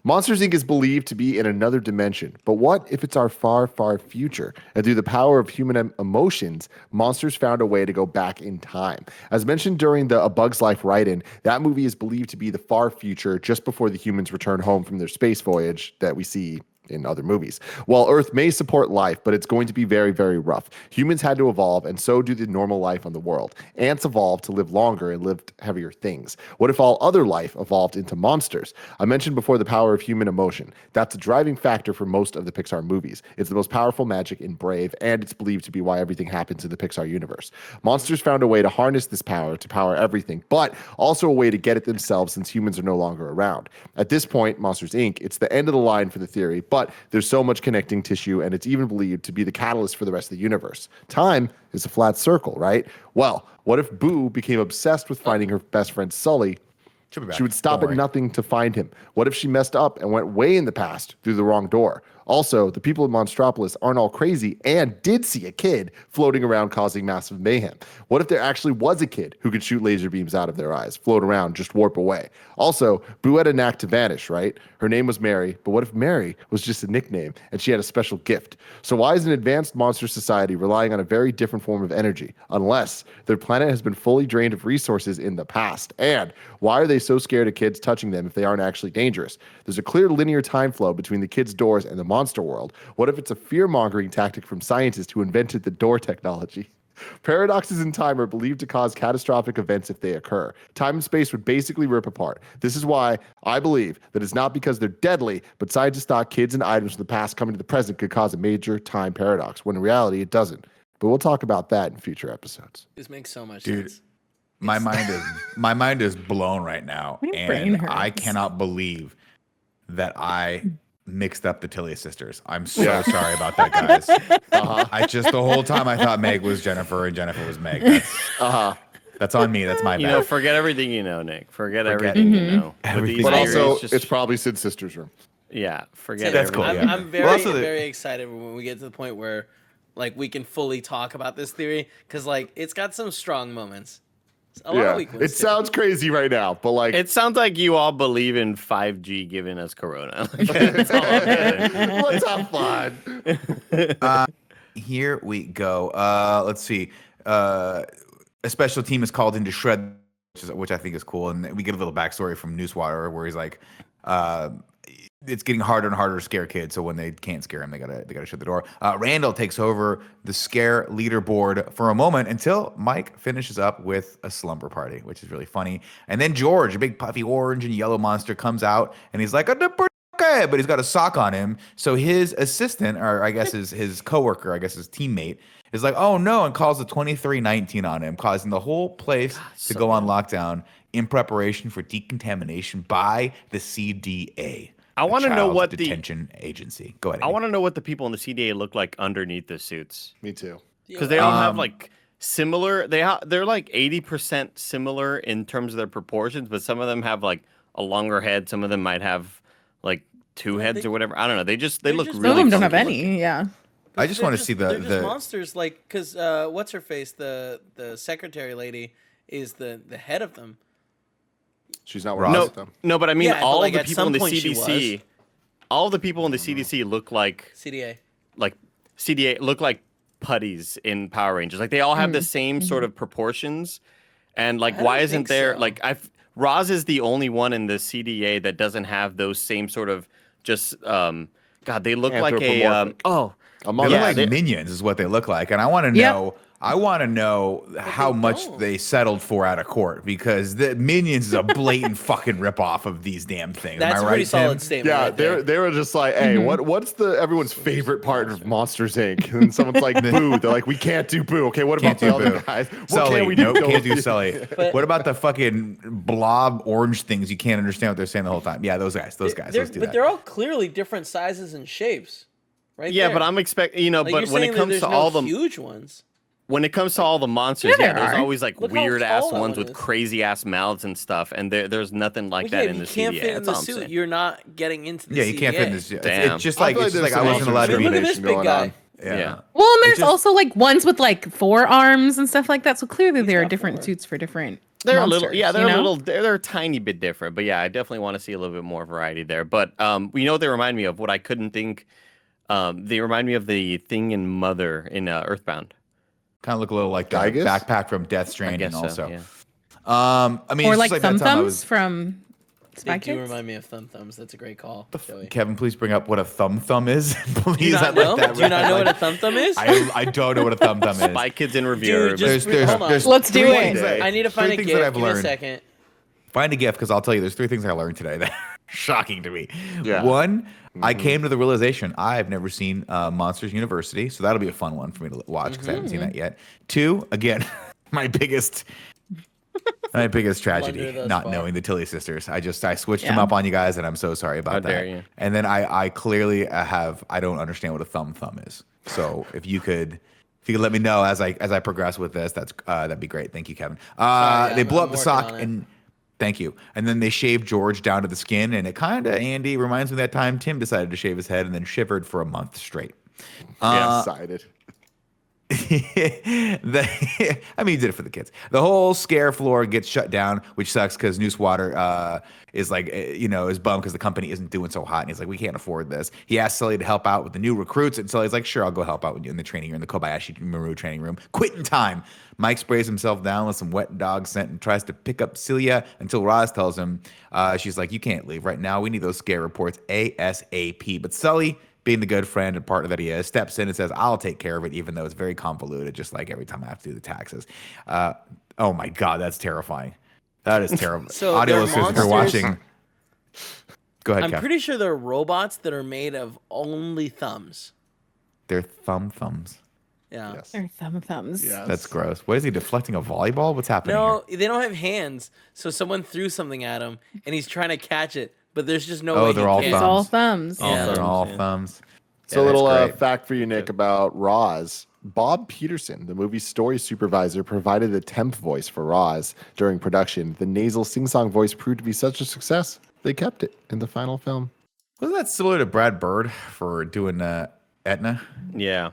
Monsters, Inc. is believed to be in another dimension, but what if it's our far, far future? And through the power of human emotions, monsters found a way to go back in time. As mentioned during the A Bug's Life write-in, that movie is believed to be the far future just before the humans return home from their space voyage that we see in other movies. While Earth may support life, but it's going to be very, very rough. Humans had to evolve, and so do the normal life on the world. Ants evolved to live longer and lift heavier things. What if all other life evolved into monsters? I mentioned before the power of human emotion. That's a driving factor for most of the Pixar movies. It's the most powerful magic in Brave, and it's believed to be why everything happens in the Pixar universe. Monsters found a way to harness this power to power everything, but also a way to get it themselves since humans are no longer around. At this point, Monsters, Inc., it's the end of the line for the theory, but there's so much connecting tissue, and it's even believed to be the catalyst for the rest of the universe. Time is a flat circle, right? Well, what if Boo became obsessed with finding her best friend Sully? She'll be back. She would stop Don't at worry. nothing to find him. What if she messed up and went way in the past through the wrong door? Also, the people of Monstropolis aren't all crazy and did see a kid floating around causing massive mayhem. What if there actually was a kid who could shoot laser beams out of their eyes, float around, just warp away? Also, Boo had a knack to vanish, right? Her name was Mary, but what if Mary was just a nickname and she had a special gift? So why is an advanced monster society relying on a very different form of energy, unless their planet has been fully drained of resources in the past? And why are they so scared of kids touching them if they aren't actually dangerous? There's a clear linear time flow between the kids' doors and the monster world. What if it's a fear-mongering tactic from scientists who invented the door technology? Paradoxes in time are believed to cause catastrophic events if they occur. Time and space would basically rip apart. This is why I believe that it's not because they're deadly, but scientists thought kids and items from the past coming to the present could cause a major time paradox, when in reality it doesn't. But we'll talk about that in future episodes. This makes so much Dude. sense. My mind is blown right now, My brain and I hurts. cannot believe that I mixed up the Tilly sisters. I'm so sorry about that, guys. The whole time I thought Meg was Jennifer and Jennifer was Meg. That's on me. That's my You bad. know, forget everything you know, Nick. Forget everything you know. With Everything these But I theories, also, just- it's probably Sid's sister's room. yeah, forget That's everything. cool, I'm, yeah. I'm very, Well, also the- very excited when we get to the point where, like, we can fully talk about this theory because, like, it's got some strong moments. A lot of weak ones. It too. sounds crazy right now, but like, It sounds like you all believe in 5G giving us corona. That's all I'm saying. let's have fun. Here we go. Let's see. A special team is called in to shred, which I think is cool, and we get a little backstory from Newswater where he's like, it's getting harder and harder to scare kids. So when they can't scare him, they gotta shut the door. Randall takes over the scare leaderboard for a moment until Mike finishes up with a slumber party, which is really funny. And then George, a big puffy orange and yellow monster, comes out and he's like, okay, but he's got a sock on him. So his assistant, or I guess his coworker, I guess his teammate, is like, oh no, and calls the 2319 on him, causing the whole place to go on lockdown in preparation for decontamination by the CDA. I want to know child what detention agency. Go ahead. I Amy. want to know what the people in the CDA look like underneath the suits. Me too. Because they all have like similar. They're like 80% similar in terms of their proportions, but some of them have like a longer head. Some of them might have like two heads or whatever. I don't know. They look Some really. of them don't have funky any. Yeah. I just want to see They're the just monsters, like because what's her face, the secretary lady, is the head of them. She's not working with them. No, but I mean, Yeah, but, all like, the at people in some the point she CDC, all of the people in the CDC look like CDA. CDA look like putties in Power Rangers. Like they all have the same sort of proportions, and like I why don't isn't think there so. like Roz is the only one in the CDA that doesn't have those same sort of just God, they look like a Anthropomorphic. they look Yeah, like they- minions is what they look like, and I want to Yep. know. I want to know how they much don't. they settled for out of court because the Minions is a blatant fucking ripoff of these damn things. That's Am a I pretty right, solid Tim? statement. Yeah, right there. they were just like, hey, what's everyone's favorite part of Monsters Inc? And someone's like, Boo. They're like, we can't do Boo. Okay, what Can't about do the other Boo. guys? What Sully, can we do? nope, can't do Sully. But- What about the fucking blob orange things? You can't understand what they're saying the whole time. Yeah, those guys. Let's do But that. they're all clearly different sizes and shapes. Right. yeah, there. but I'm expecting Like, but you're when saying it that comes there's to no all the huge ones. when it comes to all the monsters, Yeah, yeah, there there's are. always like Look how weird ass tall that ones one with is. crazy ass mouths and stuff, and there's nothing like Well, that yeah, in if the you can't CDA. fit in That's the all I'm suit, saying. you're not getting into the Yeah, you can't fit in CDA. this. Damn. It's just I like feel it's just there's like I some wasn't allowed to Look be. at this discrimination big going guy. on. Yeah. Well, and there's just- also like ones with like 4 arms and stuff like that. So clearly there are got different 4. suits for different. They're monsters, a little, yeah, they're you a know? little, they're a tiny bit different, but yeah, I definitely want to see a little bit more variety there. But you know what they remind me of? What I couldn't think. They remind me of the thing in Mother in Earthbound. Kind of look a little like the Gygus? backpack from Death I Stranding. guess so. Also, Yeah. I mean, Or it's like just Thumb that time I Thumbs was- from They Spy do Kids. remind me of Thumb Thumbs. That's a great call, Joey. Kevin, please bring up what a thumb is. Please, Do you not I'd like know? that Do you not know like- what a Thumb Thumb is? I don't know what a thumb is. Spy Kids in review. Dude, just hold on. Let's do three it. things that- I need to find three a things gift. that I've Give me a learned. second. Find a gift because I'll tell you there's 3 things I learned today that are shocking to me. Yeah. One, I came to the realization I've never seen Monsters University, so that'll be a fun one for me to watch because I haven't seen that yet. 2, again, my biggest tragedy, Blunder thus not far. knowing the Tilly sisters. I switched them Yeah. up on you guys, and I'm so sorry about How that. dare you. And then I clearly I don't understand what a thumb is. So if you could let me know as I progress with this, that'd be great. Thank you, Kevin. They blow up I'm the working sock on it. and thank you. And then they shave George down to the skin, and it kind of Andy reminds me of that time Tim decided to shave his head and then shivered for a month straight. Excited. I mean, he did it for the kids. The whole scare floor gets shut down, which sucks because Newswater is like, is bummed because the company isn't doing so hot. And he's like, we can't afford this. He asks Sully to help out with the new recruits. And Sully's like, sure, I'll go help out with you in the training room, the Kobayashi Maru training room. Quitting time. Mike sprays himself down with some wet dog scent and tries to pick up Celia until Roz tells him, she's like, you can't leave right now. We need those scare reports ASAP. But Sully, being the good friend and partner that he is, steps in and says, I'll take care of it, even though it's very convoluted, just like every time I have to do the taxes. Oh my God, that's terrifying. That is terrible. So Audio they're listeners, if you're monsters? watching, go ahead, I'm Kev. pretty sure they're robots that are made of only thumbs. They're thumbs. Yeah. Yes. They're thumbs. Yes. That's gross. What is he deflecting a volleyball? What's happening No, here? they don't have hands. So someone threw something at him, and he's trying to catch it, but there's just no Oh, way they're he all can. It's all thumbs. Yeah. They're all yeah. thumbs. So Yeah, a little that's great. fact for you, Nick, about Roz. Bob Peterson, the movie's story supervisor, provided a temp voice for Roz during production. The nasal sing-song voice proved to be such a success, they kept it in the final film. Wasn't that similar to Brad Bird for doing Etna? Yeah,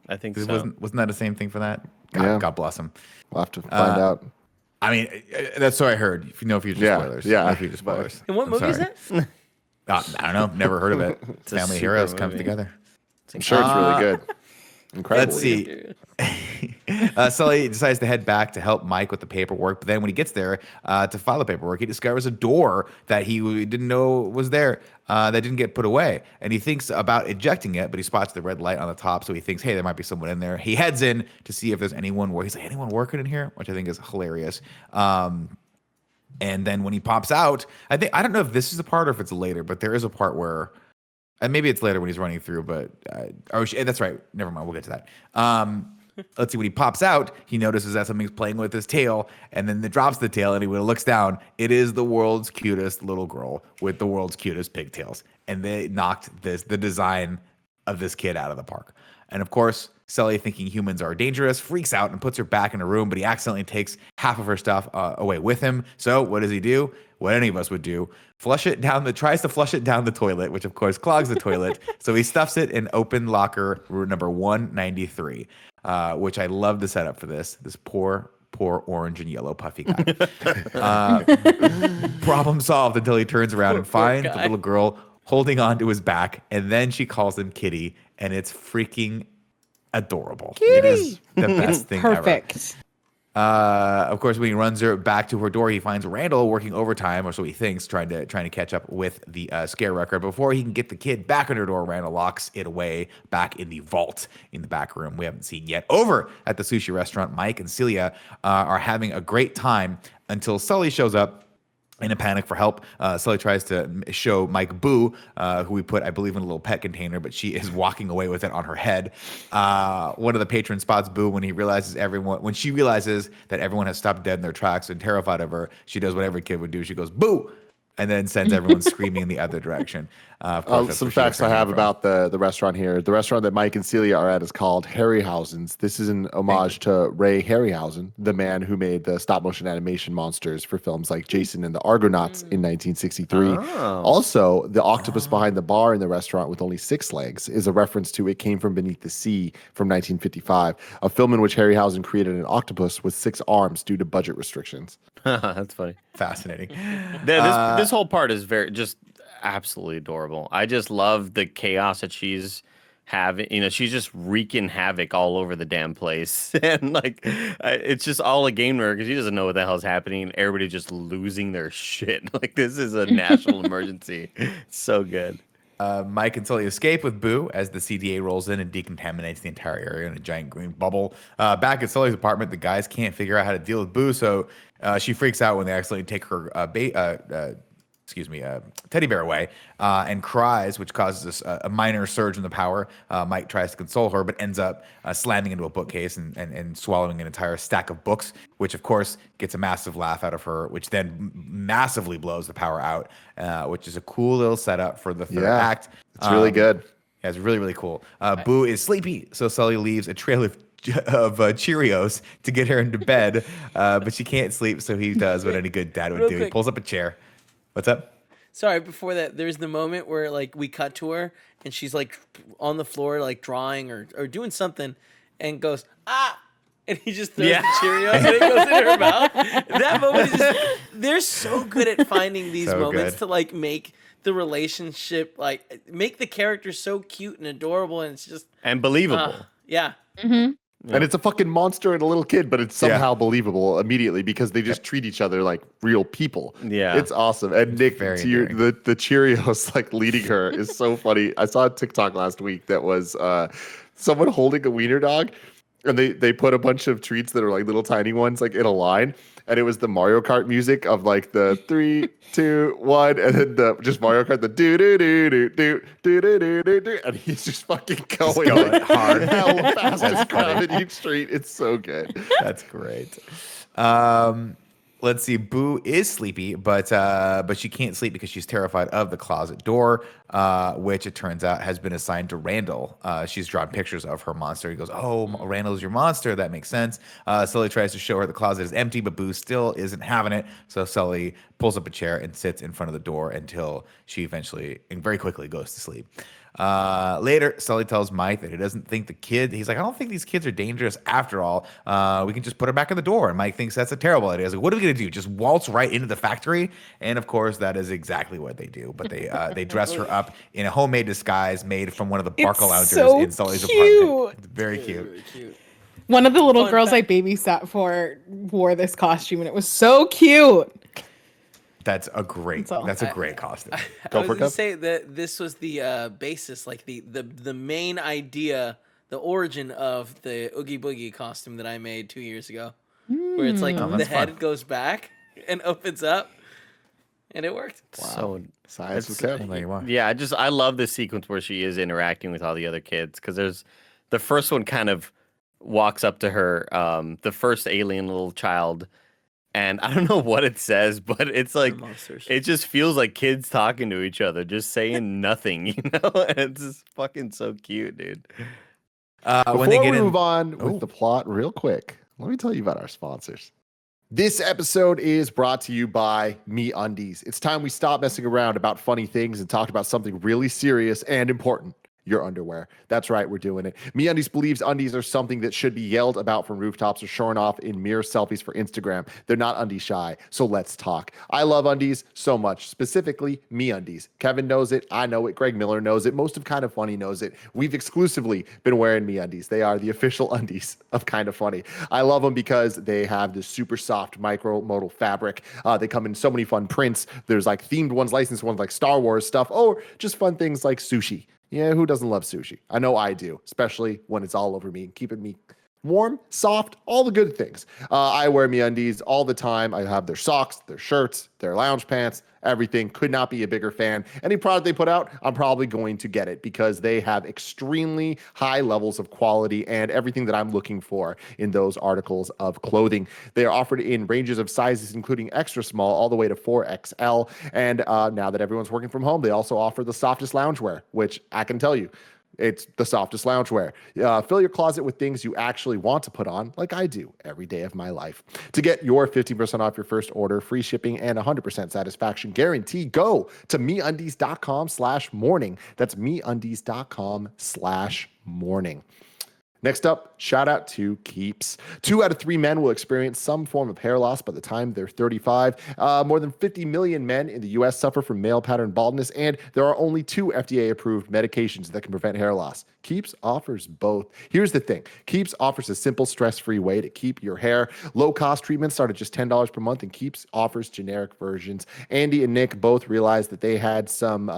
I think so. Wasn't that the same thing for that? God, Yeah. God bless him. We'll have to find out. I mean, that's what I heard. If you know future Yeah, spoilers. yeah, No future but- spoilers. And what I'm movie is sorry. that? I don't know. Never heard of it. a Family super heroes comes movie. together. I'm sure it's really good. Incredible. Let's see. Sully decides to head back to help Mike with the paperwork, but then when he gets there to file the paperwork, he discovers a door that he didn't know was there that didn't get put away. And he thinks about ejecting it, but he spots the red light on the top, so he thinks, hey, there might be someone in there. He heads in to see if there's anyone He's like, anyone working in here? Which I think is hilarious. And then when he pops out, I don't know if this is the part or if it's later, but there is a part where, and maybe it's later when he's running through, but that's right. Never mind. We'll get to that. Let's see, when he pops out, he notices that something's playing with his tail, and then it drops the tail, and when he looks down, it is the world's cutest little girl with the world's cutest pigtails. And they knocked the design of this kid out of the park. And of course, Sully, thinking humans are dangerous, freaks out and puts her back in a room, but he accidentally takes half of her stuff away with him. So what does he do? What any of us would do. Tries to flush it down the toilet, which of course clogs the toilet. So he stuffs it in open locker number 193, which I love the setup for this poor orange and yellow puffy guy. Problem solved until he turns around and finds the little girl holding on to his back, and then she calls him Kitty, and it's freaking adorable. Kitty! It is the best thing Perfect. ever. Of course, when he runs her back to her door, he finds Randall working overtime, or so he thinks, trying to catch up with the scare record. Before he can get the kid back in her door, Randall locks it away back in the vault in the back room we haven't seen yet. Over at the sushi restaurant, Mike and Celia are having a great time until Sully shows up. In a panic for help, Sully tries to show Mike Boo, who we put, I believe, in a little pet container, but she is walking away with it on her head. One of the patrons spots Boo when she realizes that everyone has stopped dead in their tracks and terrified of her. She does what every kid would do. She goes, Boo! And then sends everyone screaming in the other direction. Some facts I have about the restaurant here. The restaurant that Mike and Celia are at is called Harryhausen's. This is an homage to Ray Harryhausen, the man who made the stop-motion animation monsters for films like Jason and the Argonauts in 1963. Oh. Also, the octopus behind the bar in the restaurant with only 6 legs is a reference to It Came From Beneath the Sea from 1955, a film in which Harryhausen created an octopus with 6 arms due to budget restrictions. That's funny. Fascinating. This whole part is just absolutely adorable. I just love the chaos that she's having. She's just wreaking havoc all over the damn place, and it's just all a game to her because she doesn't know what the hell's happening. Everybody just losing their shit. Like, this is a national emergency. It's so good. Mike and Sully escape with Boo as the CDA rolls in and decontaminates the entire area in a giant green bubble. Back at Sully's apartment, the guys can't figure out how to deal with Boo, so she freaks out when they accidentally take her teddy bear away and cries, which causes a minor surge in the power. Mike tries to console her, but ends up slamming into a bookcase and swallowing an entire stack of books, which of course gets a massive laugh out of her, which then massively blows the power out, which is a cool little setup for the third act. It's really good. Yeah, it's really, really cool. Boo is sleepy, so Sully leaves a trail of Cheerios to get her into bed, but she can't sleep, so he does what any good dad would do. He pulls up a chair. What's up? Sorry, before that, there's the moment where we cut to her and she's on the floor drawing or doing something and goes, ah! And he just throws the Cheerios and it goes in her mouth. That moment is they're so good at finding these moments to make the relationship, make the character so cute and adorable, and it's just and believable. Yeah. Mm-hmm. Yeah. And it's a fucking monster and a little kid, but it's somehow believable immediately because they just treat each other like real people. Yeah. It's awesome. And Nick, very the Cheerios leading her is so funny. I saw a TikTok last week that was someone holding a wiener dog, and they put a bunch of treats that are little tiny ones in a line. And it was the Mario Kart music of the 3, 2, 1, and then just Mario Kart, the do do do do do do do do do do, and he's just fucking going hard, hell fast as crap in each street. It's so good. That's great. Let's see. Boo is sleepy, but she can't sleep because she's terrified of the closet door, which it turns out has been assigned to Randall. She's drawn pictures of her monster. He goes, "Oh, Randall's your monster. That makes sense." Sully tries to show her the closet is empty, but Boo still isn't having it. So Sully pulls up a chair and sits in front of the door until she eventually and very quickly goes to sleep. Later, Sully tells Mike that he doesn't think he's like, I don't think these kids are dangerous after all. We can just put her back in the door. And Mike thinks that's a terrible idea. He's like, what are we going to do? Just waltz right into the factory? And of course, that is exactly what they do. But they dress her up in a homemade disguise made from one of the Barca loungers in Sully's apartment. It's very cute. Really cute. One of the little girls I babysat for wore this costume, and it was so cute. That's a great costume. I was going to say that this was the basis, the main idea, the origin of the Oogie Boogie costume that I made 2 years ago, where it's the head goes back and opens up, and it worked. Wow. So science was kept. Yeah, I love this sequence where she is interacting with all the other kids because there's the first one kind of walks up to her, the first alien little child, and I don't know what it says, but it's like Monsters. it just feels like kids talking to each other, just saying nothing, you know? And it's just fucking so cute, dude. Before when they get we in, move on Oh. with the plot, real quick, let me tell you about our sponsors. This episode is brought to you by MeUndies. It's time we stop messing around about funny things and talk about something really serious and important. Your underwear. That's right, we're doing it. MeUndies believes undies are something that should be yelled about from rooftops or shown off in mirror selfies for Instagram. They're not undie shy, so let's talk. I love undies so much, specifically MeUndies. Kevin knows it, I know it, Greg Miller knows it, most of Kind of Funny knows it. We've exclusively been wearing MeUndies. They are the official undies of Kind of Funny. I love them because they have this super soft micro-modal fabric. They come in so many fun prints. There's like themed ones, licensed ones like Star Wars stuff, or just fun things like sushi. Yeah, who doesn't love sushi? I know I do, especially when it's all over me and keeping me warm, soft, all the good things. I wear MeUndies all the time. I have their socks, their shirts, their lounge pants, everything. Could not be a bigger fan. Any product they put out, I'm probably going to get it because they have extremely high levels of quality and everything that I'm looking for in those articles of clothing. They are offered in ranges of sizes, including extra small all the way to 4XL. And now that everyone's working from home, they also offer the softest loungewear, which I can tell you, it's the softest loungewear. Fill your closet with things you actually want to put on, like I do every day of my life. To get your 15% off your first order, free shipping, and 100% satisfaction guarantee, go to MeUndies.com/morning. That's MeUndies.com/morning. Next up, shout out to Keeps. 2 out of 3 men will experience some form of hair loss by the time they're 35. More than 50 million men in the U.S. suffer from male pattern baldness, and there are only 2 FDA-approved medications that can prevent hair loss. Keeps offers both. Here's the thing. Keeps offers a simple, stress-free way to keep your hair. Low-cost treatments start at just $10 per month, and Keeps offers generic versions. Andy and Nick both realized that they had some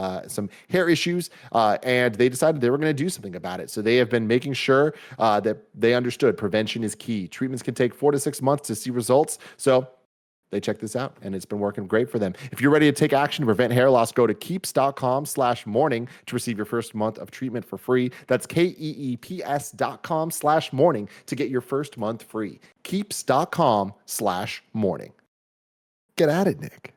hair issues, and they decided they were going to do something about it. So they have been making sure that they understood prevention is key. Treatments can take 4 to 6 months to see results. So they checked this out and it's been working great for them. If you're ready to take action to prevent hair loss, go to keeps.com/morning to receive your first month of treatment for free. That's KEEPS.com/morning to get your first month free. Keeps.com/morning. Get at it, Nick.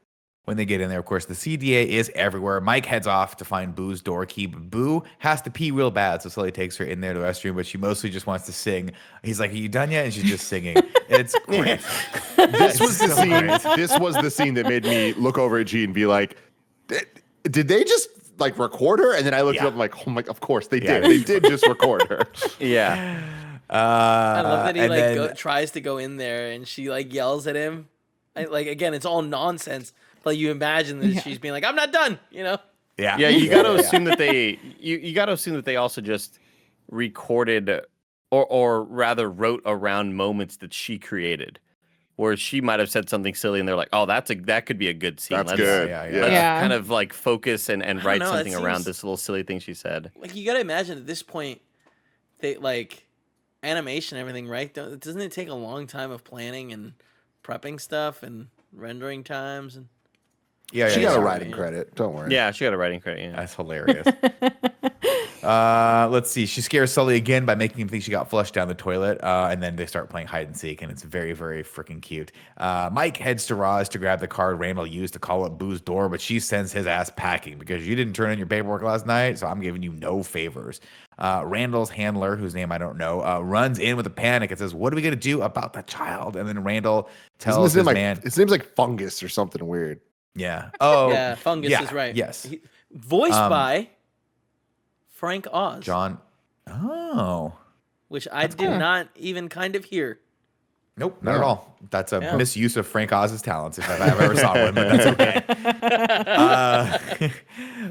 When they get in there, of course, the CDA is everywhere. Mike heads off to find Boo's door key, but Boo has to pee real bad, so Sully takes her in there to the restroom, but she mostly just wants to sing. He's like, "Are you done yet?" And she's just singing. It's great. This was the scene. This was the scene that made me look over at G and be like, "Did they just like record her?" And then I looked it up. I'm like, "Oh my! Of course they did. They did just record her." Yeah. I love that he tries to go in there and she like yells at him. Again, it's all nonsense. But you imagine that she's being like, "I'm not done," you know? Yeah. Yeah, you got to assume that they you got to assume that they also just recorded or rather wrote around moments that she created. Where she might have said something silly and they're like, "Oh, that could be a good scene. That's let's, good. Let's kind of like focus and write know, something that around seems- this little silly thing she said." Like, you got to imagine at this point, they like animation and everything, right? Doesn't it take a long time of planning and prepping stuff and rendering times? And She got a writing credit. Don't worry. Yeah, she got a writing credit. Yeah. That's hilarious. Let's see. She scares Sully again by making him think she got flushed down the toilet. And then they start playing hide and seek, and it's very, very freaking cute. Mike heads to Roz to grab the card Randall used to call up Boo's door, but she sends his ass packing because you didn't turn in your paperwork last night, so I'm giving you no favors. Randall's handler, whose name I don't know, runs in with a panic and says, "What are we going to do about the child?" And then Randall tells his man. It seems like fungus or something weird. Yeah. Oh. yeah, Fungus is right. Yes. Voiced by Frank Oz. John. Oh. Which I did not even kind of hear. Nope, not at all. That's a misuse of Frank Oz's talents, if I've ever saw one, but that's okay.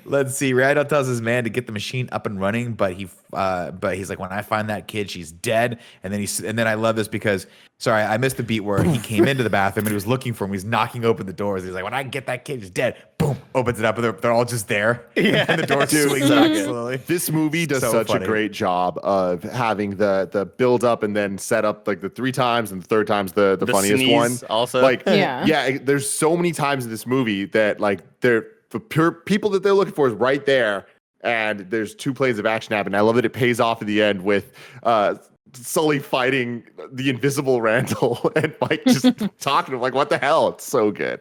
Let's see. Randall tells his man to get the machine up and running, but he's like, "When I find that kid, she's dead." And then I love this because, sorry, I missed the beat where he came into the bathroom and he was looking for him. He's knocking open the doors. He's like, "When I get that kid, she's dead." Boom, opens it up, and they're all just there. Yeah, and the door swings back slowly. This movie does such a great job of having the build up and then set up like the 3 times and the third time's the funniest one. Also, like there's so many times in this movie that like the pure people that they're looking for is right there, and there's 2 plays of action happen. I love that it pays off at the end with Sully fighting the invisible Randall and Mike just talking to him like, what the hell? It's so good.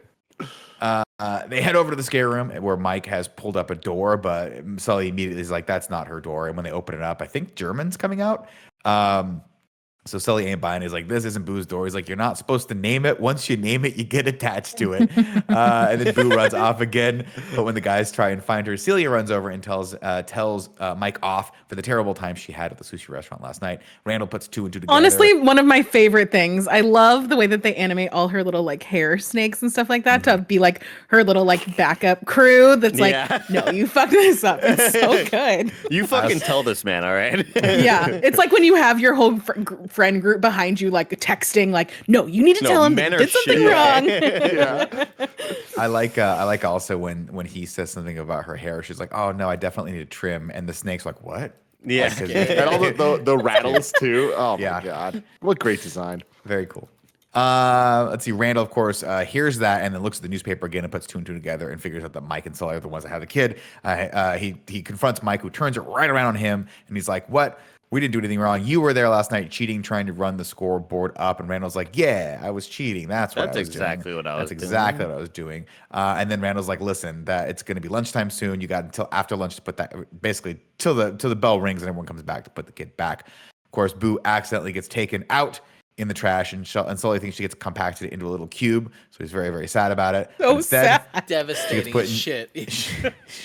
They head over to the scare room where Mike has pulled up a door, but Sully immediately is like, that's not her door. And when they open it up, I think German's coming out. So Sully ain't buying it. He's like, this isn't Boo's door. He's like, you're not supposed to name it. Once you name it, you get attached to it. And then Boo runs off again. But when the guys try and find her, Celia runs over and tells Mike off for the terrible time she had at the sushi restaurant last night. Randall puts two and two together. Honestly, one of my favorite things. I love the way that they animate all her little like hair snakes and stuff like that to be like her little like backup crew. That's like, no, you fucked this up. It's so good. You fucking tell this man, all right? Yeah, it's like when you have your whole friend group behind you, like texting, like, no, you need to tell him that he did something wrong. Yeah. I like also when he says something about her hair. She's like, oh no, I definitely need to trim. And the snake's like, what? Yeah. Like, And all the rattles too. Oh Yeah. my God. What great design. Very cool. Let's see. Randall, of course, hears that and then looks at the newspaper again and puts two and two together and figures out that Mike and Sully are the ones that have the kid. He confronts Mike, who turns it right around on him, and he's like, what? We didn't do anything wrong. You were there last night cheating, trying to run the scoreboard up. And Randall's like, yeah, I was cheating. That's exactly what I was doing. That's exactly what I was doing. And then Randall's like, listen, that it's going to be lunchtime soon. You got until after lunch to put that, basically till the bell rings and everyone comes back to put the kid back. Of course, Boo accidentally gets taken out in the trash, and Sully thinks she gets compacted into a little cube. So he's very, very sad about it. So sad. Devastating as shit.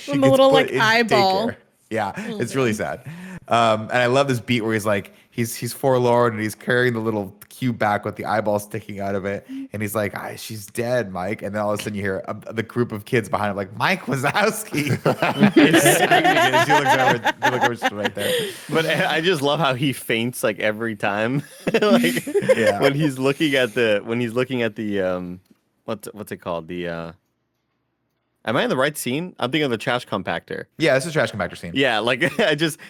From a little like eyeball. Yeah, it's really sad. And I love this beat where he's like, he's forlorn and he's carrying the little cube back with the eyeball sticking out of it. And he's like, she's dead, Mike. And then all of a sudden you hear the group of kids behind him like, Mike Wazowski. She looks over right there. But I just love how he faints like every time. Like when he's looking at the what's it called? Am I in the right scene? I'm thinking of the trash compactor. Yeah, this is a trash compactor scene. Yeah, like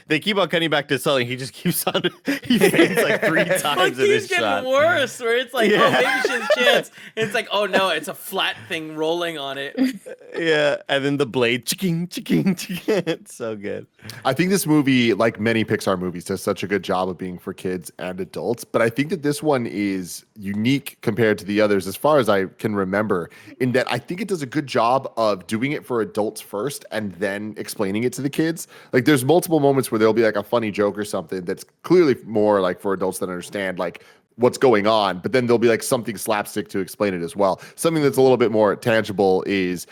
they keep on cutting back to Sully. He just keeps on. He faints like 3 times Like, in this he's getting shot. worse. Where it's like, oh, maybe she has a chance. And it's like, oh no, it's a flat thing rolling on it. Yeah, and then the blade, chicking. It's so good. I think this movie, like many Pixar movies, does such a good job of being for kids and adults. But I think that this one is unique compared to the others, as far as I can remember, in that I think it does a good job of doing it for adults first and then explaining it to the kids. Like there's multiple moments where there'll be like a funny joke or something that's clearly more like for adults that understand like what's going on, but then there'll be like something slapstick to explain it as well. Something that's a little bit more tangible is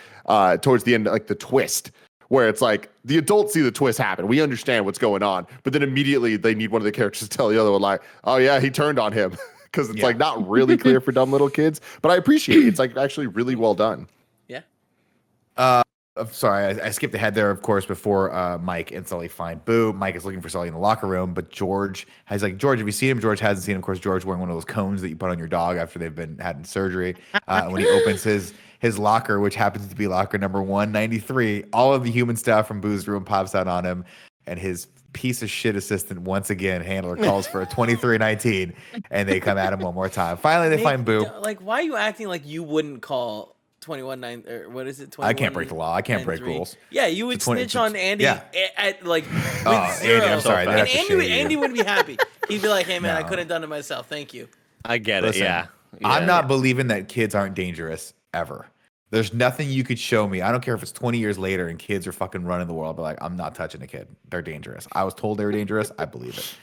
towards the end, like the twist, where it's like the adults see the twist happen. We understand what's going on, but then immediately they need one of the characters to tell the other one like, oh yeah, he turned on him. Because it's like not really clear for dumb little kids, but I appreciate it. It's like actually really well done. Sorry, I skipped ahead there, of course, before Mike and Sully find Boo. Mike is looking for Sully in the locker room, but George has like, George, have you seen him? George hasn't seen him. Of course, George wearing one of those cones that you put on your dog after they've been had surgery. When he opens his locker, which happens to be locker number 193, all of the human stuff from Boo's room pops out on him, and his piece of shit assistant once again, handler, calls for a 2319, and they come at him one more time. Finally, they find Boo. Like, why are you acting like you wouldn't call 21-9 or what is it? I can't break the law. I can't break rules. Yeah, you would snitch on Andy at like with Andy, I'm sorry. And Andy would be happy. He'd be like, "Hey man, I could have done it myself. Thank you." I get Listen, it. Yeah. I'm not believing that kids aren't dangerous ever. There's nothing you could show me. I don't care if it's 20 years later and kids are fucking running the world, but like, I'm not touching a kid. They're dangerous. I was told they were dangerous. I believe it.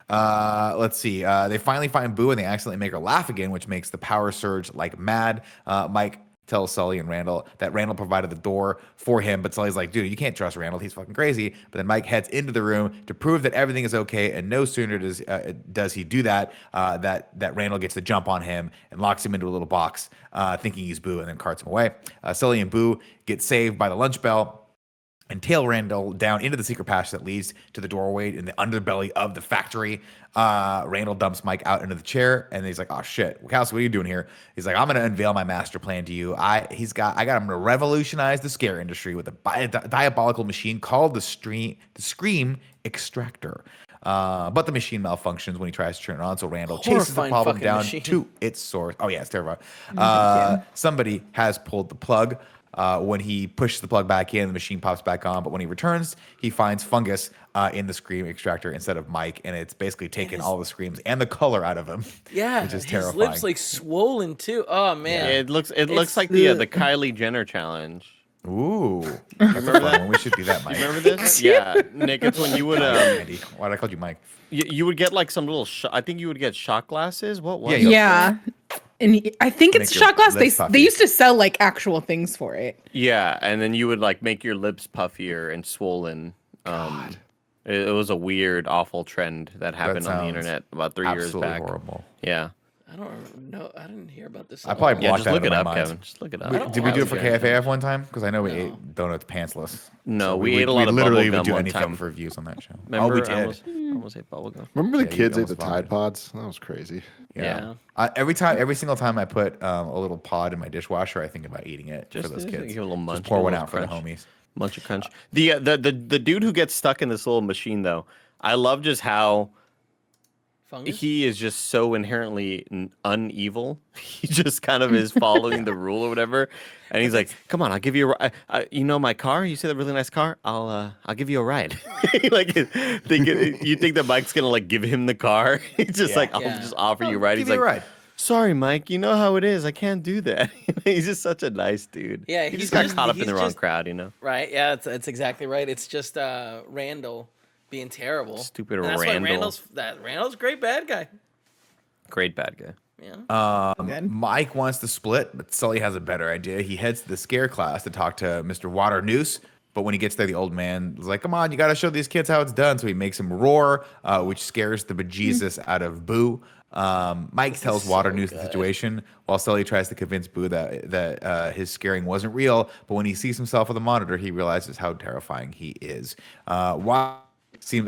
Let's see. They finally find Boo and they accidentally make her laugh again, which makes the power surge like mad. Mike tells Sully and Randall that Randall provided the door for him, but Sully's like, dude, you can't trust Randall. He's fucking crazy. But then Mike heads into the room to prove that everything is okay, and no sooner does he do that, that Randall gets to jump on him and locks him into a little box, thinking he's Boo, and then carts him away. Sully and Boo get saved by the lunch bell and tail Randall down into the secret passage that leads to the doorway in the underbelly of the factory. Randall dumps Mike out into the chair, and he's like, "Oh shit, Wachowski, what are you doing here?" He's like, "I'm gonna unveil my master plan to you. I got him to revolutionize the scare industry with a diabolical machine called the Scream Extractor." But the machine malfunctions when he tries to turn it on, so Randall chases the problem down to its source. Oh yeah, it's terrifying. Somebody has pulled the plug. When he pushes the plug back in, the machine pops back on. But when he returns, he finds fungus in the scream extractor instead of Mike, and it's basically taken all the screams and the color out of him. Yeah, which is his terrifying. lips like swollen too. Oh man, Yeah, it looks like the Kylie Jenner challenge. Ooh, that's a fun one. We should do that, Mike. Remember this? Yeah, Nick, it's when you would Andy, why'd I call you Mike? you would get like some little I think you would get shot glasses. What was Yeah, it? Yeah. And I think it's Make your shot glass. lips They puffy. used to sell like actual things for it. Yeah, and then you would like make your lips puffier and swollen. It was a weird, awful trend that happened on the sounds internet about 3 years Absolutely back. horrible. Yeah. I don't know. I didn't hear about this. I probably Yeah, blocked just that look out it of up, my mind. Kevin. Just look it up. Did we do it for Yeah. KFAF one time? Because I know we ate donuts pantsless. No, So we ate a lot of literally bubble would gum do one anything time. for reviews on that show. Remember, Oh, we I did. almost ate bubblegum. Remember the Yeah, you kids ate the almost Tide vomited. Pods? That was crazy. Yeah. Every single time I put a little pod in my dishwasher, I think about eating it Just for those give kids. it a little munch, Just pour a one little out for the crunch. homies. Munch of crunch. The dude who gets stuck in this little machine though, I love just how Fungus? he is just so inherently unevil. He just kind of is following the rule or whatever, and he's like, "Come on, I'll give you a ride. You know my car? You see that really nice car? I'll give you a ride." Like, you think that Mike's gonna like give him the car? He's just like, "I'll Yeah. just offer you a ride." Give He's you a like, ride. "Sorry, Mike. You know how it is. I can't do that." He's just such a nice dude. Yeah, he he's just got just- caught up in he's the wrong just- crowd, you know. Right? Yeah, that's exactly right. It's just Randall being terrible. Stupid And that's why Randall. Randall's a great bad guy. Great bad guy. Yeah. Good. Mike wants to split, but Sully has a better idea. He heads to the scare class to talk to Mr. Water Noose. But when he gets there, the old man is like, "Come on, you got to show these kids how it's done." So he makes him roar, which scares the bejesus out of Boo. Mike tells Water Noose the situation, while Sully tries to convince Boo that his scaring wasn't real. But when he sees himself on the monitor, he realizes how terrifying he is.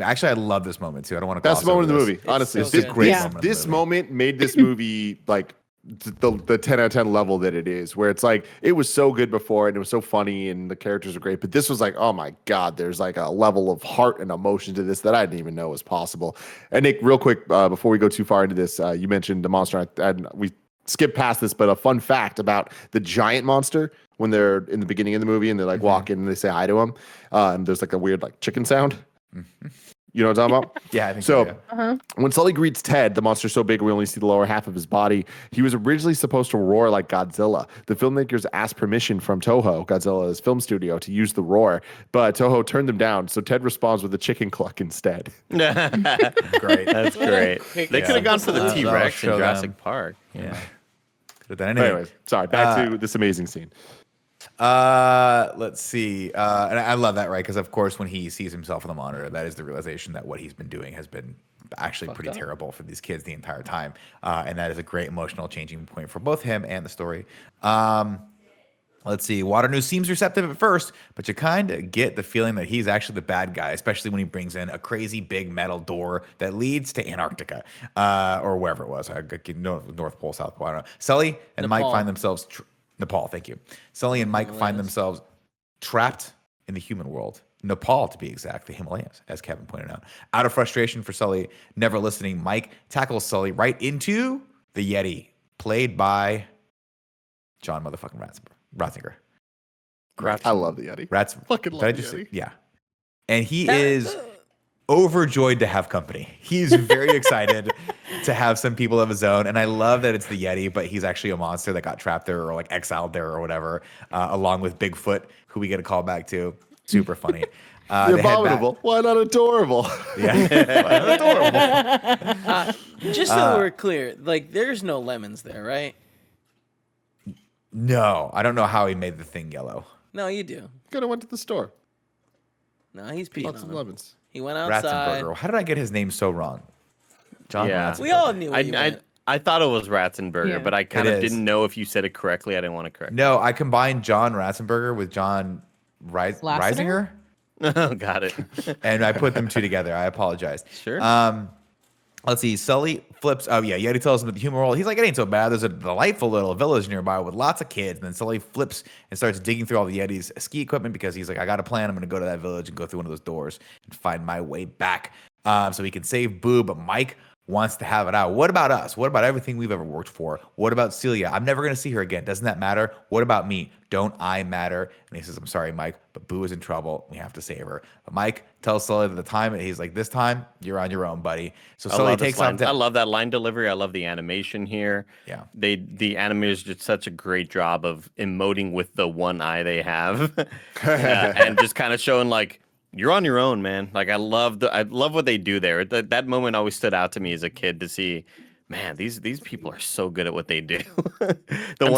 Actually, I love this moment too. I don't want to. Best moment in the movie, honestly. so This, good. Great Yeah. moment in the this movie. moment made this movie like the 10 out of 10 level that it is, where it's like it was so good before and it was so funny and the characters are great, but this was like, oh my god, there's like a level of heart and emotion to this that I didn't even know was possible. And Nick, real quick, before we go too far into this, you mentioned the monster, and we skipped past this, but a fun fact about the giant monster when they're in the beginning of the movie and they're like walking and they say hi to him, and there's like a weird like chicken sound. You know what I'm talking about? Yeah, I think So yeah. when Sully greets Ted, the monster's so big we only see the lower half of his body. He was originally supposed to roar like Godzilla. The filmmakers asked permission from Toho, Godzilla's film studio, to use the roar, but Toho turned them down. So Ted responds with a chicken cluck instead. Great. That's great. They could have gone for the I'll T-Rex show in Jurassic them. Park. Yeah. Could have done anything. Anyways, sorry, back to this amazing scene. Let's see. And I love that, right? Because of course, when he sees himself on the monitor, that is the realization that what he's been doing has been actually pretty terrible for these kids the entire time. And that is a great emotional changing point for both him and the story. Let's see. Waternoose seems receptive at first, but you kind of get the feeling that he's actually the bad guy, especially when he brings in a crazy big metal door that leads to Antarctica, or wherever it was. North Pole, South Pole. I don't know. Sully and Mike Nepal. find themselves Nepal. Thank you. Sully and Mike find themselves trapped in the human world. Nepal, to be exact, the Himalayas, as Kevin pointed out. Out of frustration for Sully, never listening, Mike tackles Sully right into the Yeti, played by John motherfucking Ratzinger. I love the Yeti. Fucking love Did I the just say- Yeti. Yeah. And he is overjoyed to have company. He's very excited to have some people of his own. And I love that it's the Yeti, but he's actually a monster that got trapped there or like exiled there or whatever, along with Bigfoot, who we get a call back to. Super funny. They head back- Abominable. Why not adorable? Yeah. Adorable. Just so we're clear, like there's no lemons there, right? No, I don't know how he made the thing yellow. No, you do. Could have went to the store. No, he's peeing Bought on some him. lemons. He went outside. Ratzenberger. How did I get his name so wrong? John Yeah. Ratzenberger. We all knew what he I meant. I thought it was Ratzenberger, Yeah. but I kind It of is. didn't know if you said it correctly. I didn't want to correct. No, I combined John Ratzenberger with John Lasseter? Reisinger, Oh, got it. and I put them two together. I apologize. Sure. Let's see. Sully flips. Oh yeah, Yeti tells him that the human world. He's like, it ain't so bad. There's a delightful little village nearby with lots of kids. And then Sully flips and starts digging through all the Yeti's ski equipment because he's like, I got a plan. I'm going to go to that village and go through one of those doors and find my way back, so he can save Boo. But Mike wants to have it out. What about us? What about everything we've ever worked for? What about Celia? I'm never going to see her again. Doesn't that matter? What about me? Don't I matter? And he says, I'm sorry, Mike, but Boo is in trouble. We have to save her. But Mike tells Sully that the time, and he's like, this time, you're on your own, buddy. So Sully takes off. I love that line delivery. I love the animation here. Yeah. The animators did such a great job of emoting with the one eye they have. And just kind of showing like, you're on your own, man. Like I love what they do there. That moment always stood out to me as a kid to see, man, these people are so good at what they do. The